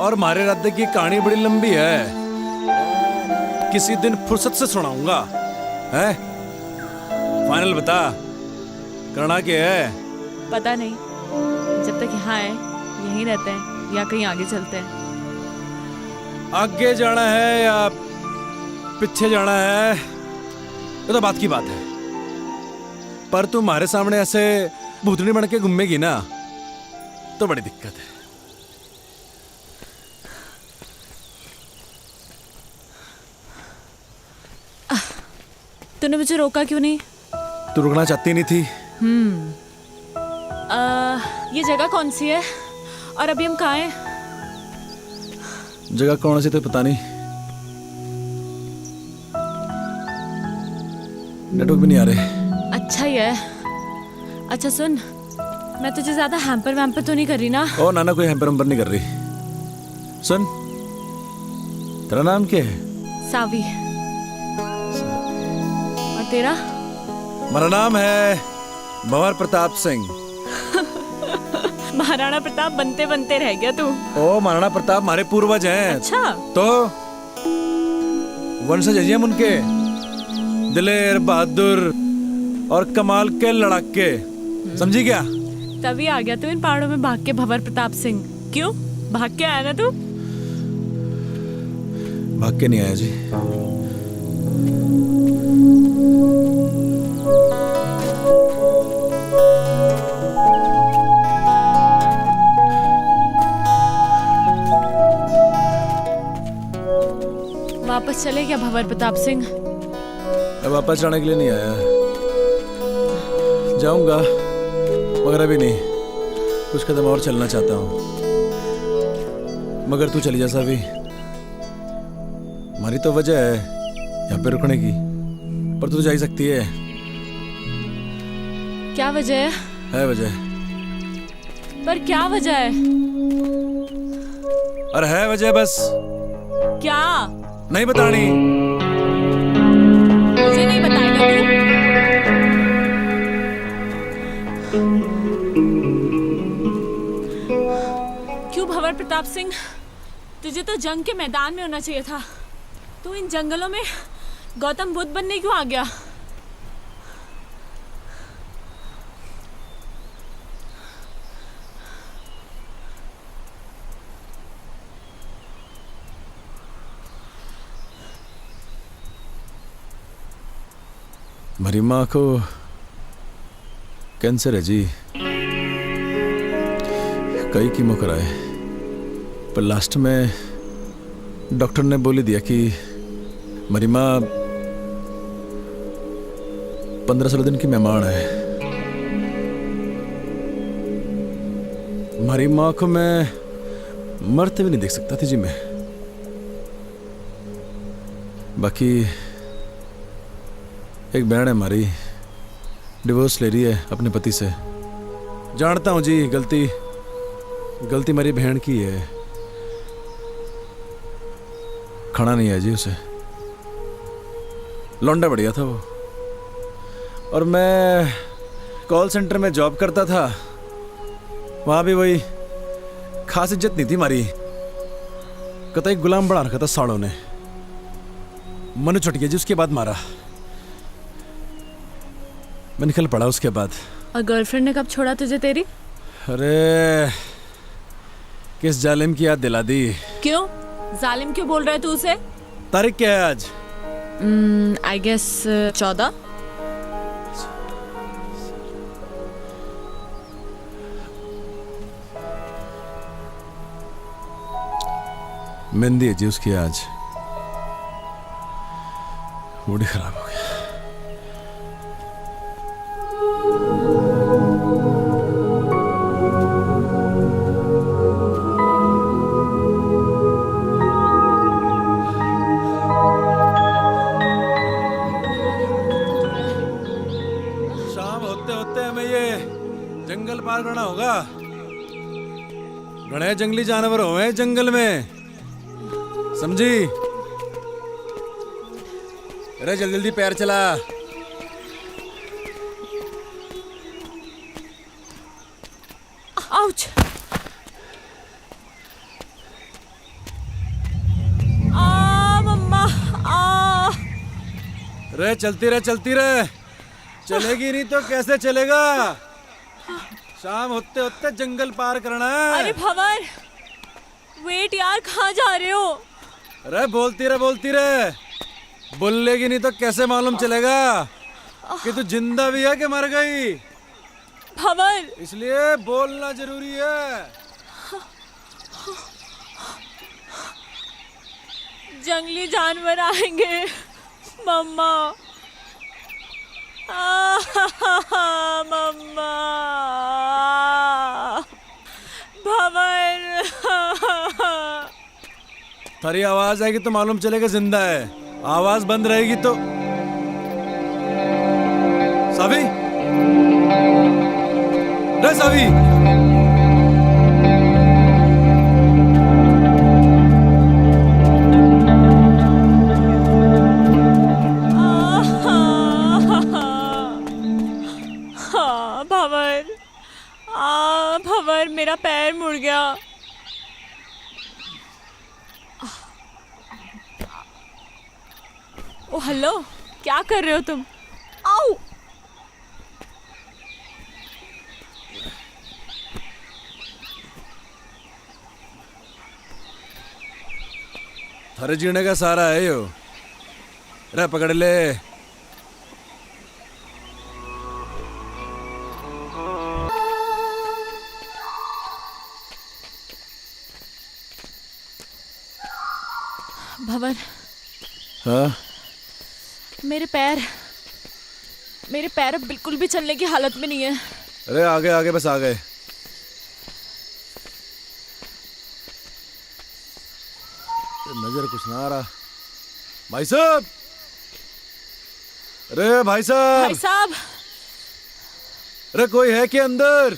और हमारे इरादे की कहानी बड़ी लंबी है, किसी दिन फुर्सत से सुनाऊंगा। हैं? फाइनल बता, करना क्या है? पता नहीं, जब तक यहाँ है यहीं रहते हैं या कहीं आगे चलते हैं। आगे जाना है या पीछे जाना है, ये तो बात की बात है। पर तू हमारे सामने ऐसे भूतनी बन के घूमेगी ना, तो बड़ी दिक्कत है। तूने मुझे रोका क्यों नहीं? तू रुकना चाहती नहीं थी। ये जगह कौन सी है और अभी हम कहाँ हैं? जगह कौन सी तो पता नहीं, नेटवर्क भी नहीं आ रहे। अच्छा ही है। अच्छा सुन, मैं तुझे ज्यादा हैम्पर वैम्पर तो नहीं कर रही ना? ओ नाना, कोई हैम्पर वैम्पर नहीं कर रही। सुन, तेरा नाम क्या है? सावी। और तेरा? मेरा नाम है भंवर प्रताप सिंह। महाराणा प्रताप बनते बनते रह गया तू। ओ महाराणा प्रताप हमारे पूर्वज हैं। अच्छा, तो वंशज हैं हम उनके, दिलेर बहादुर और कमाल के लड़ाके, समझी क्या? तभी आ गया तू इन पहाड़ों में भाग के भंवर प्रताप सिंह। क्यों भाग के आया ना तू? भाग के नहीं आया जी। वापस चले क्या भंवर प्रताप सिंह? वापस जाने के लिए नहीं आया, जाऊंगा मगर अभी नहीं, कुछ कदम और चलना चाहता हूँ। मगर तू चली जा सावी, हमारी तो वजह है यहाँ पे रुकने की, पर तू तो जा ही सकती है। क्या वजह है वजह, पर क्या वजह है? अरे है वजह, बस क्या? नहीं बतानी। मुझे नहीं बताएगा तू? क्यों भंवर प्रताप सिंह, तुझे तो जंग के मैदान में होना चाहिए था। तू इन जंगलों में गौतम बुद्ध बनने क्यों आ गया? मेरी माँ को कैंसर है जी, कई कीमो कराए, पर लास्ट में डॉक्टर ने बोल दिया कि मेरी माँ 15-16 दिन की मेहमान है। हमारी माँ को मैं मरते भी नहीं देख सकता थी जी मैं। बाकी एक बहन है हमारी, डिवोर्स ले रही है अपने पति से। जानता हूँ जी, गलती मेरी बहन की है, खाना नहीं है जी उसे। लौंडा बढ़िया था वो, और मैं कॉल सेंटर में जॉब करता था, वहाँ भी वही खास इज्जत नहीं थी हमारी, कतई गुलाम बना रखा था साड़ों ने। मनु छुट गया जी उसके बाद मारा। मैं निकल पड़ा उसके बाद। और गर्लफ्रेंड ने कब छोड़ा तुझे तेरी? अरे किस जालिम की याद दिला दी। क्यों? जालिम क्यों बोल रहा है तू उसे? तारीख क्या है आज? I guess 14। मेहंदी है जी उसकी आज। मूड ही खराब हो गया। शाम होते होते हमें ये जंगल पार करना होगा। घने जंगली जानवर हुए हैं जंगल में, समझी? अरे जल्दी जल्दी पैर चला। आउच! मम्मा! रे चलती रहे चलती रहे, चलेगी नहीं तो कैसे चलेगा? शाम होते होते जंगल पार करना है। अरे भंवर, वेट यार, कहाँ जा रहे हो? अरे बोलती रहे, बोलेगी नहीं तो कैसे मालूम चलेगा कि तू जिंदा भी है कि मर गई? भंवर! इसलिए बोलना जरूरी है। जंगली जानवर आएंगे मम्मा। मम्मा! भंवर! थारी आवाज आएगी तो मालूम चलेगा जिंदा है, आवाज बंद रहेगी तो। सावी, रे सावी! भंवर! भंवर, मेरा पैर मुड़ गया। ओ हेलो, क्या कर रहे हो तुम? आओ! थारे जीने का सारा है यो। रे पकड़ ले। भंवर, हाँ? मेरे पैर अब बिल्कुल भी चलने की हालत में नहीं है। अरे आगे आगे, बस आ गए। नजर कुछ ना आ रहा। भाई साहब! अरे भाई साहब! भाई साहब! अरे कोई है क्या अंदर?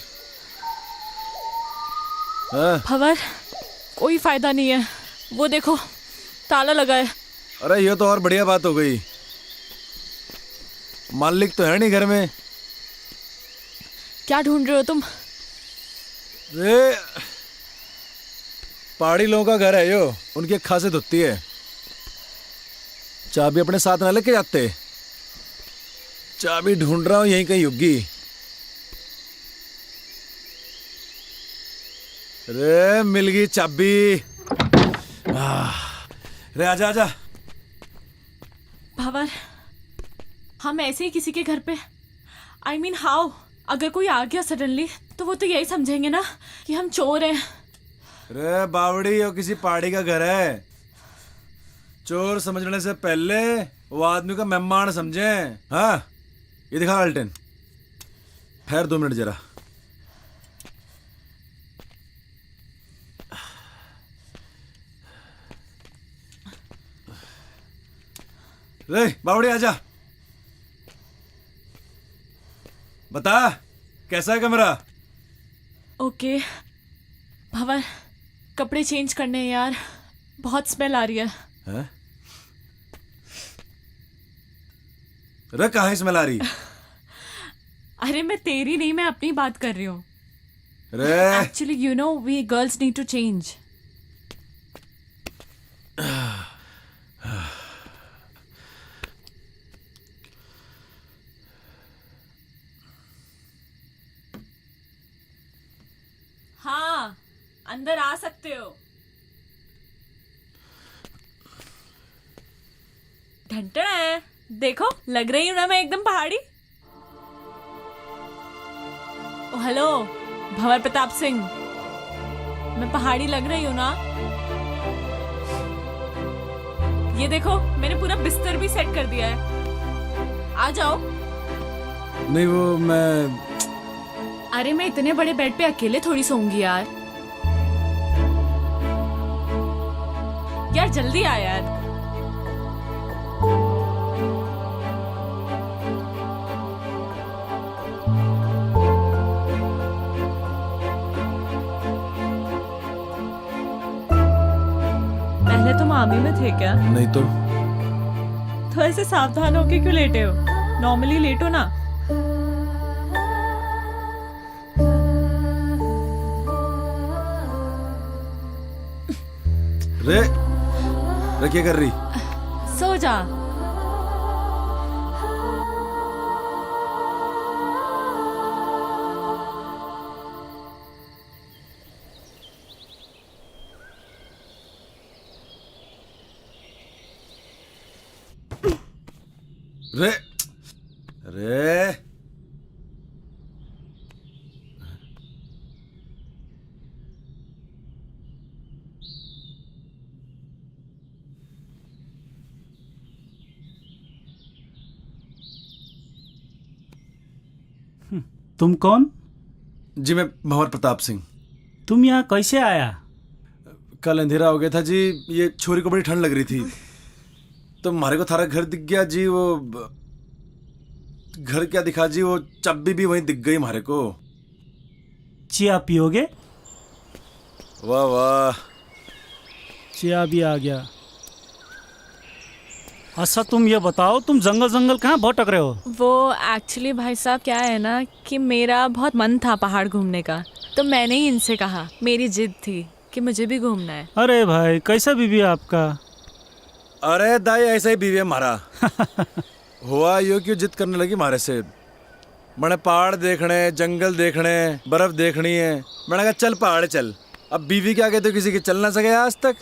हाँ? भंवर, कोई फायदा नहीं है, वो देखो ताला लगा है। अरे ये तो और बढ़िया बात हो गई। मालिक तो है नहीं घर में। क्या ढूंढ रहे हो तुम? अरे पहाड़ी लोगों का घर है यो, उनकी एक खासियत होती है, चाबी अपने साथ ना लेके जाते। चाबी ढूंढ रहा हूं, यहीं कहीं होगी। अरे मिल गई चाबी। अरे आजा आजा। भंवर, हम ऐसे ही किसी के घर पे, I mean हाउ, अगर कोई आ गया सडनली तो वो तो यही समझेंगे ना कि हम चोर हैं। अरे बावड़ी, ये किसी पहाड़ी का घर है। चोर समझने से पहले वो आदमी का मेहमान समझे। हाँ, ये दिखा अल्टन। ठहर 2 मिनट जरा। रे बावड़ी आजा, बता कैसा है कमरा? ओके भंवर, कपड़े चेंज करने हैं यार, बहुत स्मेल आ रही है। हैं? रे कहाँ स्मेल आ रही? अरे मैं तेरी नहीं, मैं अपनी बात कर रही हूँ। रे actually you know we girls need to change. अंदर आ सकते हो। ढंटड़ा है, देखो लग रही हूं ना मैं एकदम पहाड़ी। ओ हेलो भंवर प्रताप सिंह, मैं पहाड़ी लग रही हूं ना? ये देखो मैंने पूरा बिस्तर भी सेट कर दिया है, आ जाओ। नहीं वो मैं अरे मैं इतने बड़े बेड पे अकेले थोड़ी सोऊंगी यार। यार जल्दी आ यार। पहले तुम आर्मी में थे क्या? नहीं तो ऐसे सावधान होके क्यों लेटे हो? नॉर्मली लेटो ना। रे क्या कर रही? सो जा। रे रे तुम कौन? जी मैं भंवर प्रताप सिंह। तुम यहाँ कैसे आया? कल अंधेरा हो गया था जी, ये छोरी को बड़ी ठंड लग रही थी तो हमारे को थारा घर दिख गया जी। वो घर क्या दिखा जी, वो चाबी भी वहीं दिख गई हमारे को। चिया पियोगे? वाह वाह, चिया भी आ गया। अच्छा तुम ये बताओ, तुम जंगल जंगल कहाँ भटक रहे हो? वो एक्चुअली भाई साहब क्या है ना कि मेरा बहुत मन था पहाड़ घूमने का, तो मैंने ही इनसे कहा, मेरी जिद थी कि मुझे भी घूमना है। अरे भाई कैसा बीवी है आपका? अरे दाई ऐसा ही बीवी है हमारा। हुआ यो क्यों जिद करने लगी हमारे से? मैंने पहाड़ देखने, जंगल देखने, बर्फ देखनी है। मैंने कहा चल पहाड़ चल। अब बीवी के आगे तो किसी के चल ना सके आज तक।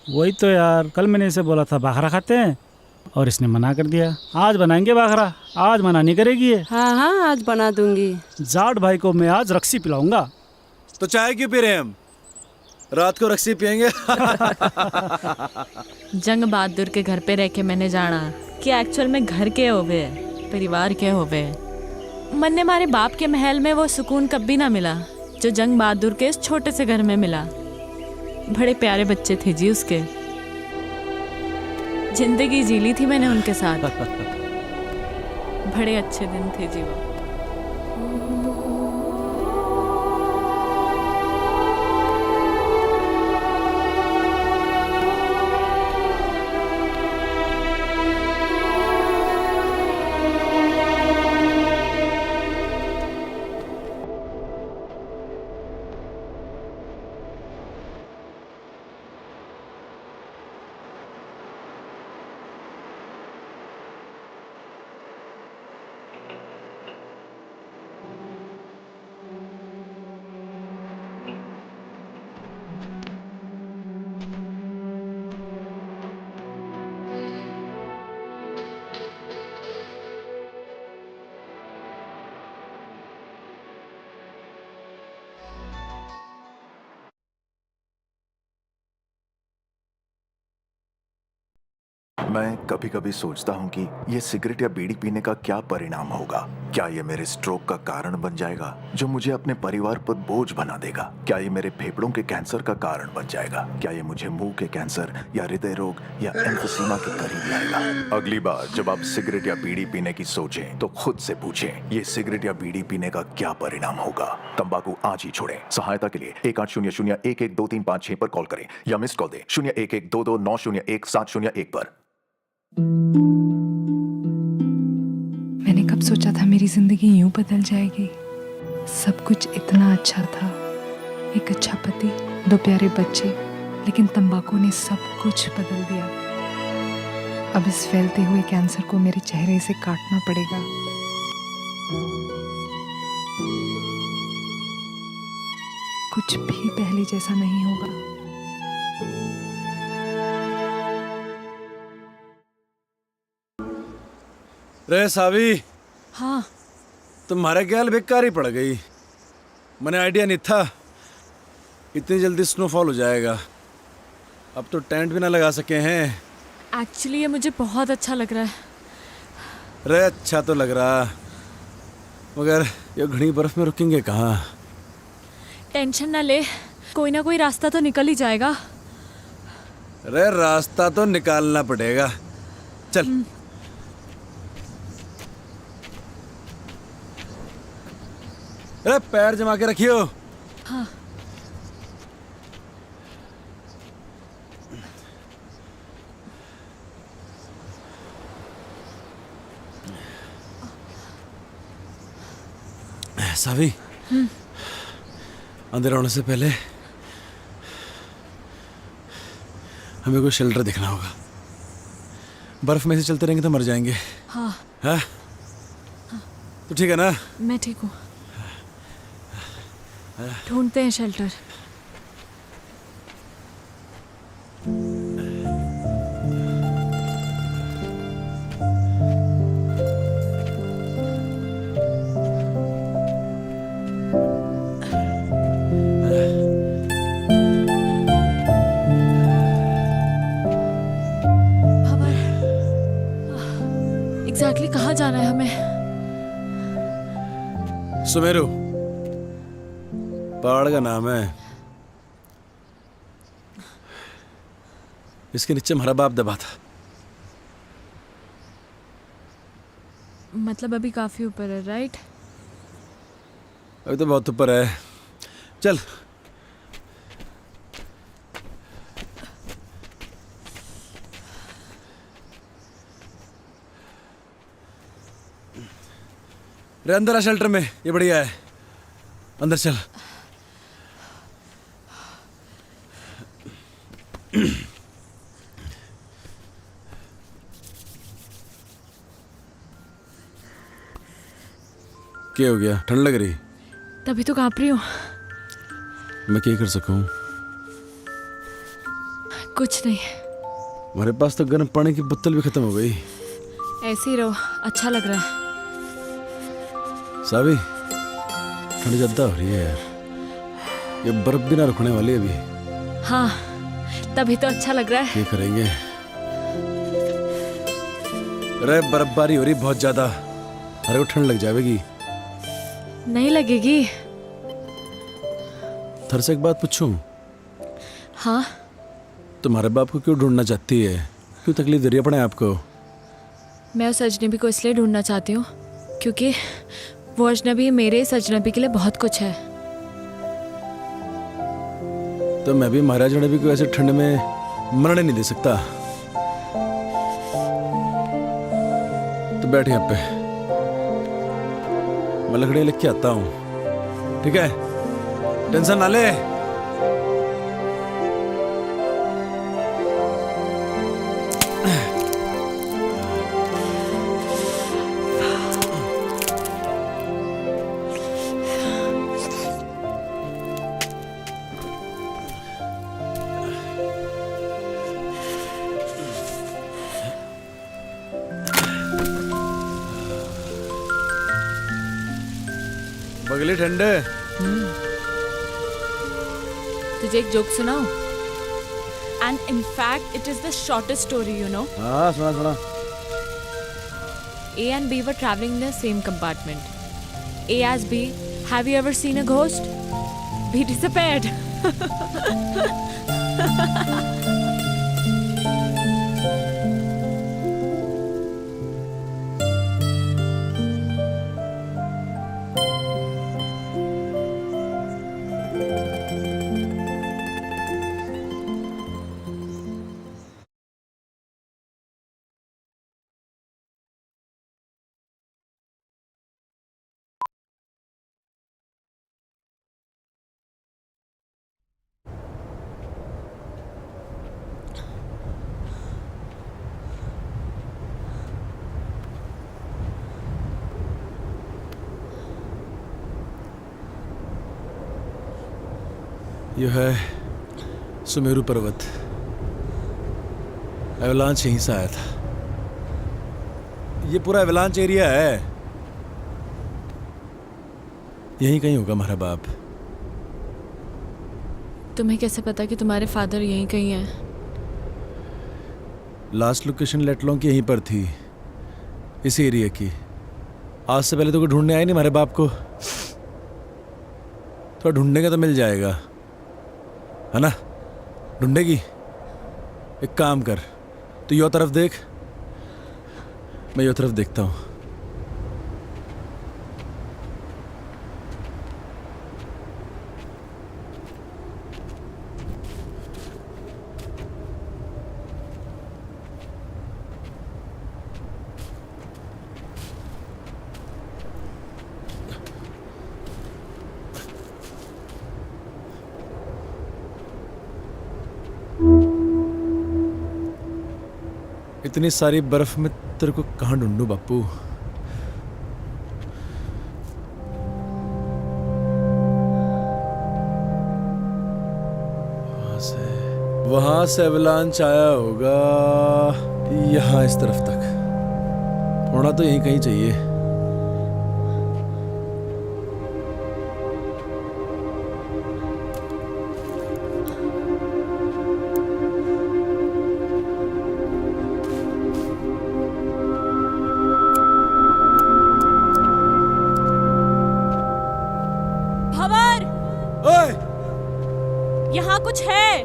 वही तो यार, कल मैंने इसे बोला था बाखरा खाते हैं और इसने मना कर दिया। आज बनाएंगे बाखरा, आज मना नहीं करेगी ये। हाँ हाँ आज बना दूंगी। जाट भाई को मैं आज रक्सी पिलाऊंगा। तो चाय क्यों पी रहे हैं हम? रात को रक्सी पियेंगे। जंग बहादुर के घर पे रह के मैंने जाना कि एक्चुअल में घर के होवे, परिवार के होवे। मन ने हमारे बाप के महल में वो सुकून कभी ना मिला जो जंग बहादुर के इस छोटे से घर में मिला। बड़े प्यारे बच्चे थे जी उसके, जिंदगी जी ली थी मैंने उनके साथ। बड़े अच्छे दिन थे जी वो। मैं कभी कभी सोचता हूँ कि ये सिगरेट या बीड़ी पीने का क्या परिणाम होगा। क्या ये मेरे स्ट्रोक का कारण बन जाएगा जो मुझे अपने परिवार पर बोझ बना देगा? क्या ये मेरे फेफड़ों के कैंसर का कारण बन जाएगा? क्या ये मुझे मुंह के कैंसर या हृदय रोग या एम्फीसीमा के करीब लाएगा? अगली बार जब आप सिगरेट या बीड़ी पीने की सोचें तो खुद से पूछें, ये सिगरेट या बीड़ी पीने का क्या परिणाम होगा? तंबाकू आज ही छोड़ें। सहायता के लिए 1800-112356 पर कॉल करें या मिस्ड कॉल दें 01122901-701 पर। मैंने कब सोचा था मेरी जिंदगी यूं बदल जाएगी। सब कुछ इतना अच्छा था, एक अच्छा पति, 2 प्यारे बच्चे, लेकिन तंबाकू ने सब कुछ बदल दिया। अब इस फैलते हुए कैंसर को मेरे चेहरे से काटना पड़ेगा। कुछ भी पहले जैसा नहीं होगा। रे सावी, हाँ तुम्हारे ख्याल बेकार ही पड़ गई। मैंने आइडिया नहीं था इतनी जल्दी स्नोफॉल हो जाएगा। अब तो टेंट भी ना लगा सके हैं। एक्चुअली ये मुझे बहुत अच्छा लग रहा है। रे अच्छा तो लग रहा, मगर ये घनी बर्फ में रुकेंगे कहाँ? टेंशन ना ले, कोई ना कोई रास्ता तो निकल ही जाएगा। रे रास्ता तो निकालना पड़ेगा। चल अरे पैर जमा के रखियो। हाँ सावी, अंधेरा होने से पहले हमें कोई शेल्टर दिखना होगा। बर्फ में से चलते रहेंगे तो मर जाएंगे। हाँ हाँ तो ठीक है ना? मैं ठीक हूँ। ढूंढते हैं शेल्टर। एग्जैक्टली कहाँ जाना है हमें? सुमेरु पहाड़ का नाम है। इसके नीचे हमारा बाप दबा था। मतलब अभी काफी ऊपर है, राइट? अभी तो बहुत ऊपर है। चल रे अंदर आ शेल्टर में, ये बढ़िया है। अंदर चल। क्या हो गया? ठंड लग रही? तभी तो कांप रही हूँ। मैं क्या कर सकूं? कुछ नहीं। हमारे पास तो गर्म पानी की बोतल भी खत्म हो गई। ऐसे ही रहो, अच्छा लग रहा है। सावी, ठंड ज्यादा हो रही है यार। ये बर्फ भी ना रुकने वाली है अभी। हाँ तभी तो अच्छा लग रहा है। क्या करेंगे? अरे बर्फबारी हो रही बहुत ज्यादा, अरे को ठंड लग जाएगी। नहीं लगेगी। थर से एक बात पूछूं? हाँ तुम्हारे बाप को क्यों ढूंढना चाहती है? क्यों तकलीफ दे रही है अपने आप को? मैं उस अजनबी को इसलिए ढूंढना चाहती हूँ क्योंकि वो अजनबी मेरे इस अजनबी के लिए बहुत कुछ है। तो मैं भी महाराज अजनबी को ऐसे ठंड में मरने नहीं दे सकता। तो बैठ यहाँ पे, मैं लकड़ियाँ लेके आता हूँ, ठीक है? टेंशन ना ले। बगली ठंडे। तुझे एक जोक सुनाऊं? And in fact it is the shortest story, you know. हाँ सुना सुना। A and B were traveling in the same compartment. A asked B, "Have you ever seen a ghost?" B disappeared. यह है सुमेरु पर्वत। Avalanche यहीं से आया था। ये पूरा एवलांच एरिया है। यहीं कहीं होगा हमारा बाप। तुम्हें कैसे पता कि तुम्हारे फादर यहीं कहीं हैं? लास्ट लोकेशन लेटलों की यहीं पर थी, इस एरिया की। आज से पहले तो कोई ढूंढने आया नहीं हमारे बाप को। थोड़ा ढूंढने का तो मिल जाएगा, है ना? ढूंढेगी? एक काम कर, तू यो तरफ देख, मैं यो तरफ देखता हूँ। इतनी सारी बर्फ में तेरे को कहाँ ढूंढूं बापू? वहां से एवलांच आया होगा यहाँ इस तरफ तक। होना तो यहीं कहीं चाहिए। यहाँ कुछ है।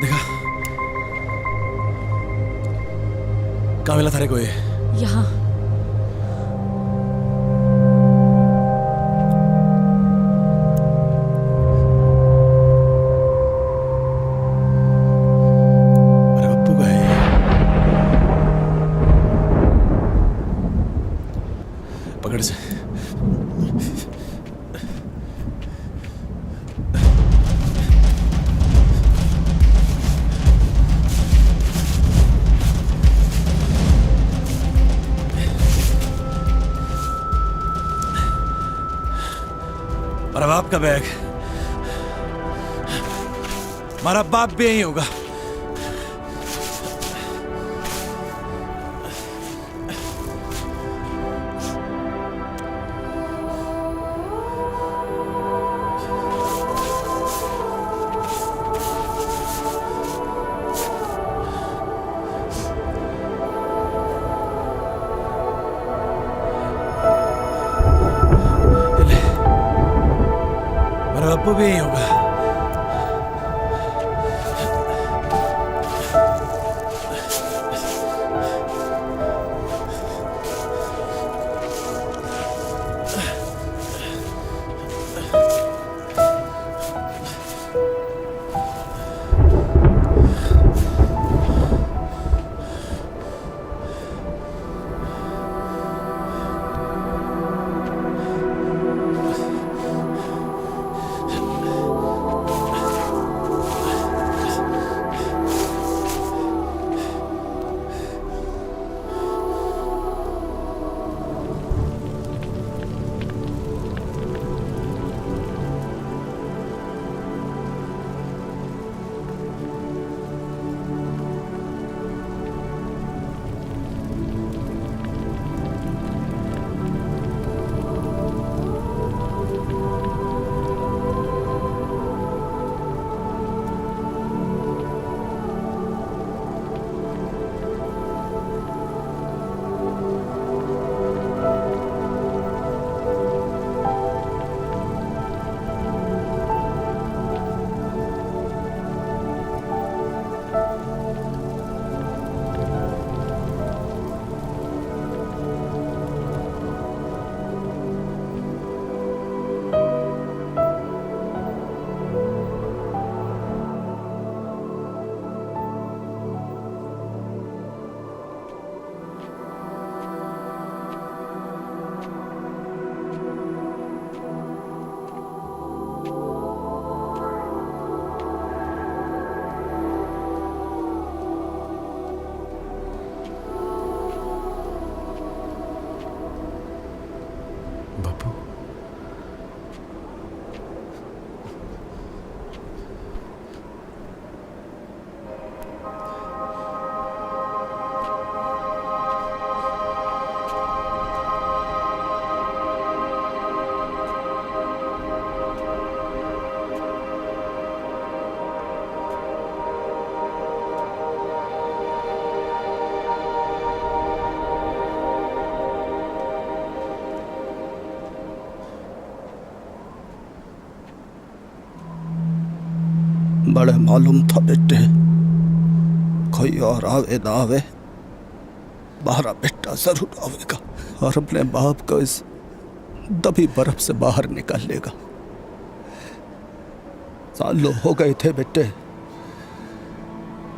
देखा? कहाँ मिला थारे को ये? यहाँ। पकड़ से। मेरा बाप का बैग। हमारा बाप भी यहीं होगा। बापू भी यहीं होगा। बड़े मालूम था बेटे, कोई और आवे ना आवे, हमारा बेटा जरूर आवेगा और अपने बाप को इस दबी बर्फ से बाहर निकालेगा। सालों हो गए थे बेटे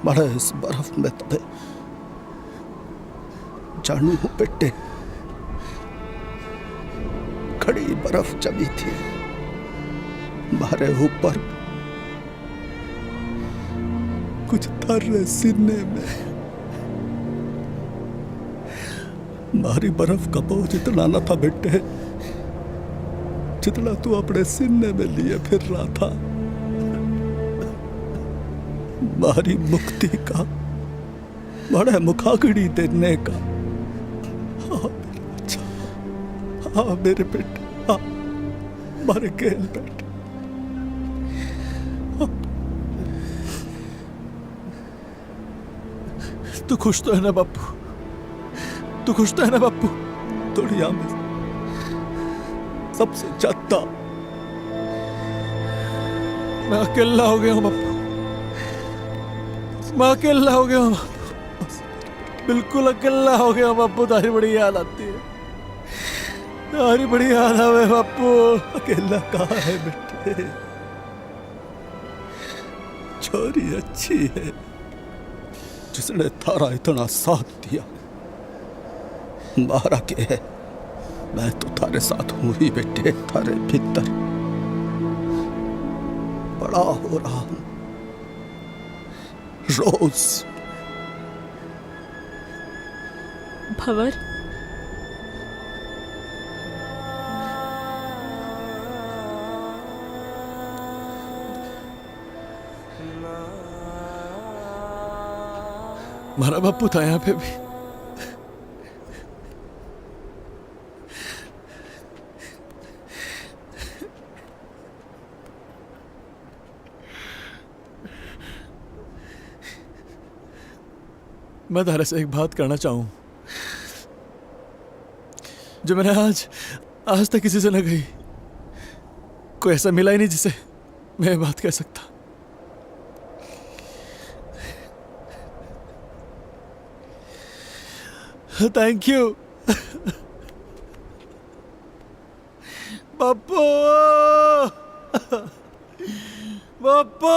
बड़े इस बर्फ में दबे। जानू हूं बेटे, खड़ी बर्फ जमी थी हमारे ऊपर, कुछ तर सीने में। भारी बर्फ का बोझ इतना न था बेटे जितना तू अपने सीने में लिए फिर रहा था। भारी मुक्ति का, बड़े मुखाग्नि देने का। हाँ मेरे बच्चा, हाँ मेरे बेटे, हाँ मारे गेल बेटे। तू खुश तो है ना बापू? तू खुश तो है ना बापू? दुनिया में सबसे ज्यादा मैं अकेला हो गया हूँ बापू, मैं अकेला हो गया हूँ, बिल्कुल अकेला हो गया हूँ बापू। तारी बड़ी याद आती है, तारी बड़ी याद आवे बापू। अकेला कहाँ है बेटे? छोरी अच्छी है जिसने थारा इतना साथ दिया। मारा के है, मैं तो थारे साथ हूं ही बेटे, थारे भीतर बड़ा हो रहा हूं रोज। भंवर, हमारा बापू था यहाँ पे भी। मैं तारे से एक बात करना चाहूं जो मैंने आज तक किसी से न कही। कोई ऐसा मिला ही नहीं जिसे मैं ये बात कह सकता। थैंक यू बापू, बापू।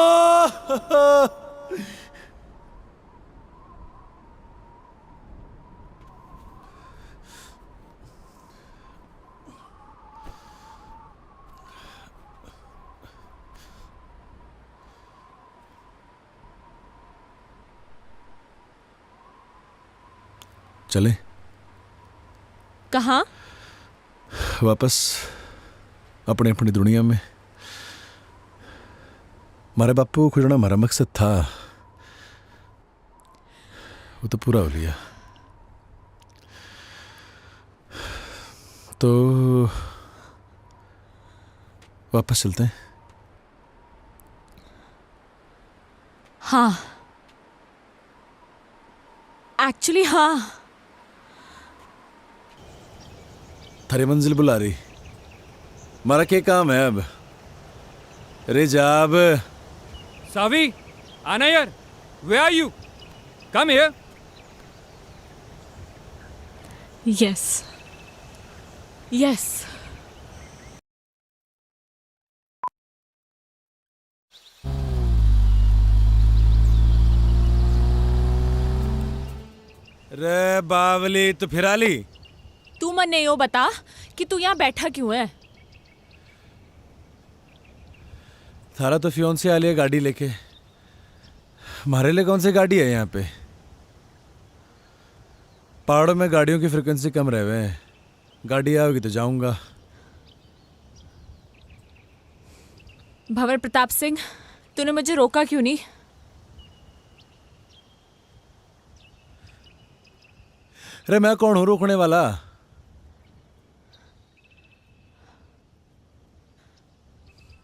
चले कहाँ? वापस अपने अपनी दुनिया में। हमारे बापू को खोजना हमारा मकसद था, वो तो पूरा हो लिया। तो वापस चलते हैं। हाँ, एक्चुअली हाँ। थारी मंजिल बुला रही, हमारा क्या काम है अब? अरे जा अब। सावी, आना यार। Where are you? Come here. Yes. Yes. रे बावली, तो फिर आली? तू मन नहीं हो बता कि तू यहाँ बैठा क्यों है? थारा तो फियोन से आली है गाड़ी लेके, हमारे लिए कौन सी गाड़ी है यहाँ पे? पहाड़ों में गाड़ियों की फ्रिक्वेंसी कम रहे हुए हैं, गाड़ी आओगी तो जाऊंगा। भंवर प्रताप सिंह, तूने मुझे रोका क्यों नहीं? अरे मैं कौन हूँ रोकने वाला?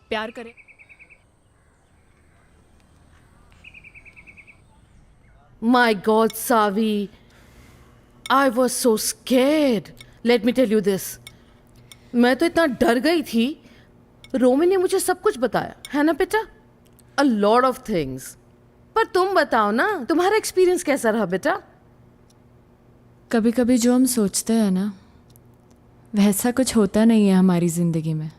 प्यार करे। My God, Savi, I was so scared. Let me tell you this. मैं तो इतना डर गई थी। रोमी ने मुझे सब कुछ बताया, है ना बेटा? a lot of things. पर तुम बताओ ना, तुम्हारा एक्सपीरियंस कैसा रहा बेटा? कभी कभी जो हम सोचते हैं ना, वैसा कुछ होता नहीं है हमारी ज़िंदगी में।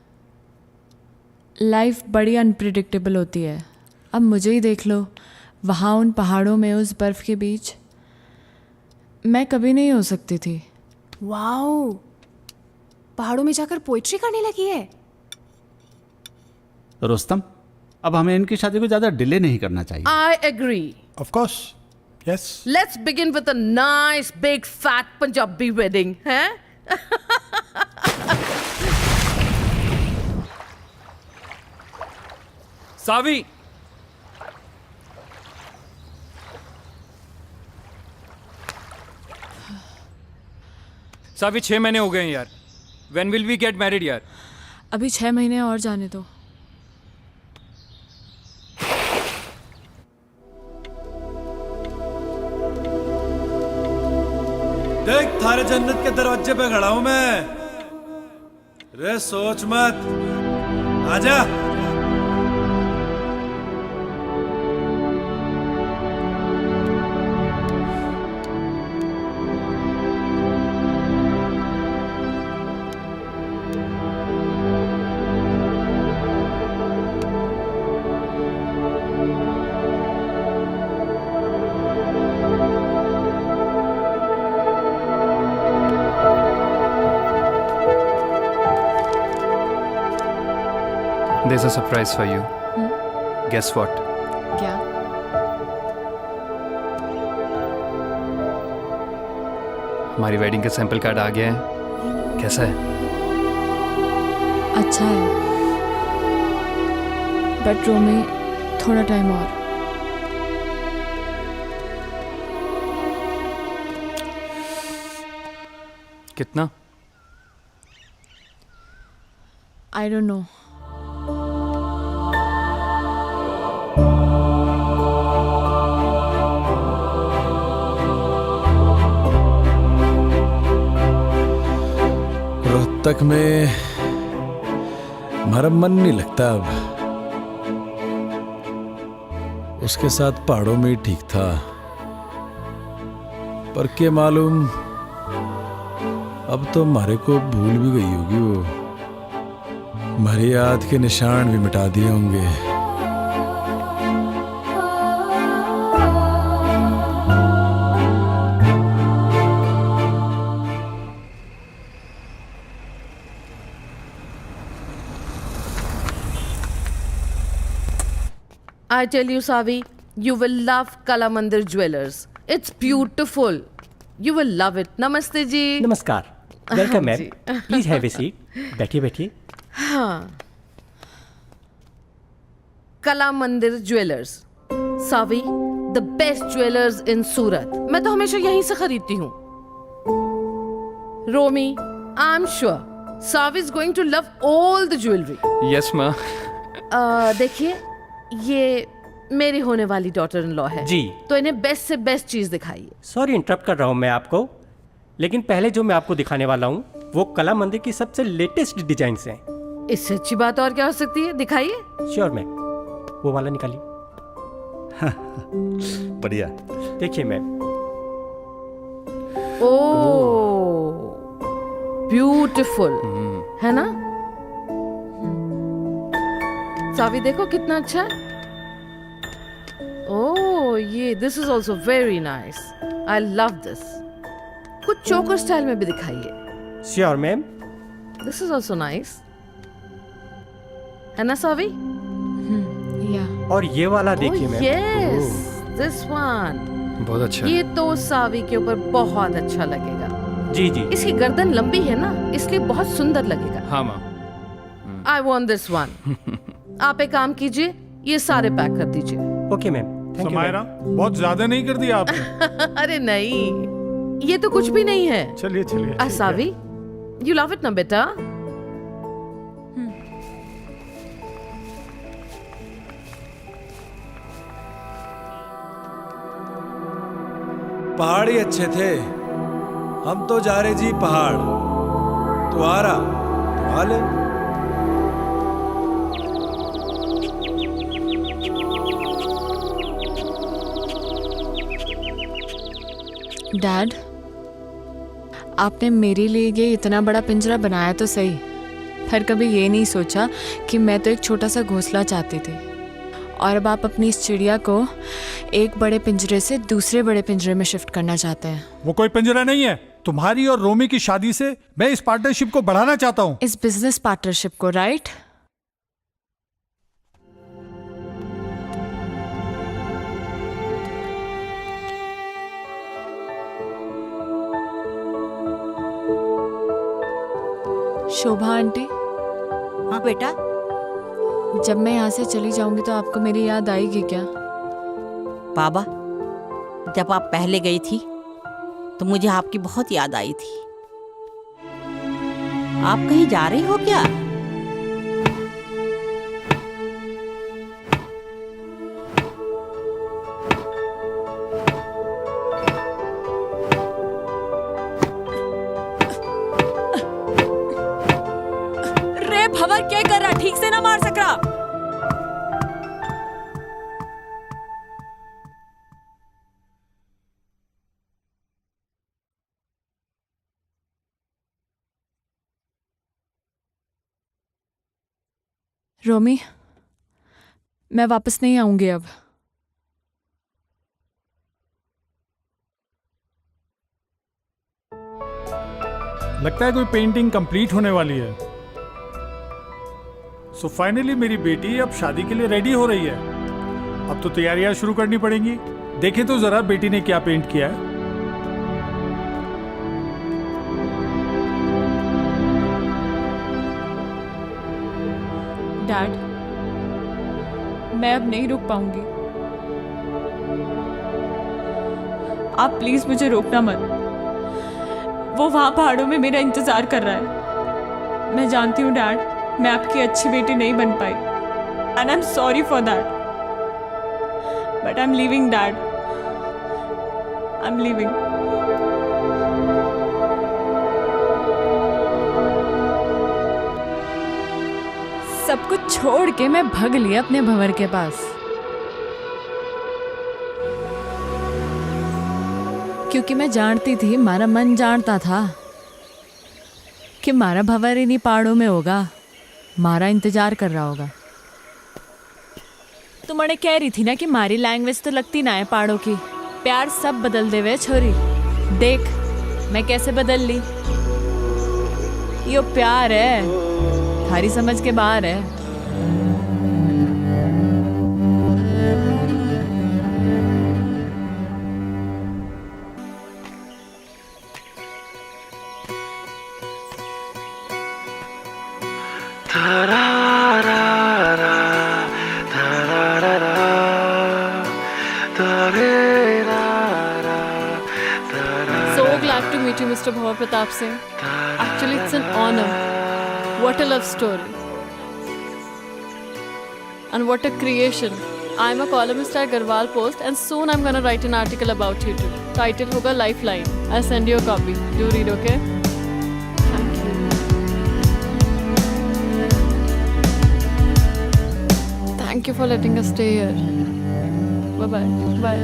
लाइफ बड़ी अनप्रिडिक्टेबल होती है। अब मुझे ही देख लो, वहाँ उन पहाड़ों में उस बर्फ़ के बीच मैं कभी नहीं हो सकती थी। वाओ, पहाड़ों में जाकर पोइट्री करने लगी है। रुस्तम, अब हमें इनकी शादी को ज्यादा डिले नहीं करना चाहिए। I agree. Of course, yes. Let's begin with a nice big fat Punjabi wedding, हैं? सावी, सावी 6 महीने हो गए हैं यार। When will we get married यार? अभी 6 महीने और जाने दो। देख, थारे जन्नत के दरवाजे पे खड़ा हूं मैं। रे सोच मत, आजा। There's a surprise for you. Guess what? क्या? हमारी वेडिंग का सैंपल कार्ड आ गया है। कैसा है? अच्छा है, बट रोमी थोड़ा टाइम और। कितना? I don't know. रोहतक में हमारा मन नहीं लगता अब। उसके साथ पहाड़ों में ही ठीक था, पर क्या मालूम अब तो हमारे को भूल भी गई होगी वो। हमारी याद के निशान भी मिटा दिए होंगे। I tell you, Savi, you will love Kala Mandir Jewelers. It's beautiful. You will love it. Namaste ji. नमस्कार, वेलकम मैम। जी। Please have a seat. बैठिए बैठिए। हाँ, Kala Mandir jewellers, Savi, the best jewellers in Surat. मैं तो हमेशा यहीं से खरीदती हूँ। Romi, I am sure Savi is going to love all the jewellery. Yes माँ। देखिए, ये मेरी होने वाली डॉटर इन लॉ है जी। तो इन्हें बेस्ट से बेस्ट चीज दिखाइए। सॉरी इंटरप्ट कर रहा हूँ मैं आपको, लेकिन पहले जो मैं आपको दिखाने वाला हूँ वो कला मंदिर की सबसे लेटेस्ट डिजाइन हैं। इससे अच्छी बात और क्या हो सकती है? दिखाइए। श्योर मैम, वो वाला निकालिए। बढ़िया। देखिए मैम, ओ ब्यूटीफुल है ना? सावी देखो कितना अच्छा है। ओह, ये this is also very nice. I love this. कुछ चोकर स्टाइल में भी दिखाइए। Sure ma'am. This is also nice, है ना सावी? या और ये वाला देखिए मैम। Yes, this one. बहुत अच्छा। ये तो सावी के ऊपर बहुत अच्छा लगेगा। जी जी। इसकी गर्दन लंबी है ना, इसलिए बहुत सुंदर लगेगा। हाँ माँ। I want this one. आप एक काम कीजिए, ये सारे पैक कर दीजिए। Okay ma'am, thank you ma'am. बहुत ज्यादा नहीं कर दिया आपने। अरे नहीं, ये तो कुछ भी नहीं है। चलिए चलिए। असावी, यू लव इट ना बेटा? पहाड़ ही अच्छे थे। हम तो जा रहे जी पहाड़। तू आ रहा तो आ ले। डैड, आपने मेरे लिए ये इतना बड़ा पिंजरा बनाया तो सही, पर कभी ये नहीं सोचा कि मैं तो एक छोटा सा घोंसला चाहती थी, और अब आप अपनी इस चिड़िया को एक बड़े पिंजरे से दूसरे बड़े पिंजरे में शिफ्ट करना चाहते हैं। वो कोई पिंजरा नहीं है। तुम्हारी और रोमी की शादी से मैं इस पार्टनरशिप को बढ़ाना चाहता हूँ। इस बिजनेस पार्टनरशिप को, राइट? शोभा आंटी। हाँ बेटा। जब मैं यहाँ से चली जाऊंगी तो आपको मेरी याद आएगी क्या? बाबा, जब आप पहले गई थी तो मुझे आपकी बहुत याद आई थी। आप कहीं जा रही हो क्या? रे भंवर, क्या कर रहा? ठीक से ना मार सक रहा। रोमी, मैं वापस नहीं आऊंगी अब। लगता है कोई पेंटिंग कंप्लीट होने वाली है। सो फाइनली मेरी बेटी अब शादी के लिए रेडी हो रही है। अब तो तैयारियां शुरू करनी पड़ेंगी। देखें तो जरा बेटी ने क्या पेंट किया है। डैड, मैं अब नहीं रुक पाऊंगी। आप प्लीज मुझे रोकना मत। वो वहां पहाड़ों में मेरा इंतजार कर रहा है। मैं जानती हूँ डैड, मैं आपकी अच्छी बेटी नहीं बन पाई, and I am sorry for that, but I am leaving dad, I am leaving. सब कुछ छोड़ के मैं भाग लिया अपने भंवर के पास, क्योंकि मैं जानती थी, मारा मन जानता था कि मारा भंवर इन्हीं पहाड़ों में होगा, मारा इंतजार कर रहा होगा। तुम मने कह रही थी ना कि मारी लैंग्वेज तो लगती ना है पहाड़ों की। प्यार सब बदल दे वे छोरी, देख मैं कैसे बदल ली। यो प्यार है, थारी समझ के बाहर है। So glad to meet you, Mr. Bhava Pratap Singh. Actually, it's an honor. What a love story. And what a creation. I'm a columnist at Garhwal Post, and soon I'm gonna write an article about you too. Title hoga Lifeline. I'll send you a copy. Do read, okay? Thank you. Thank you for letting us stay here. Bye-bye. Bye.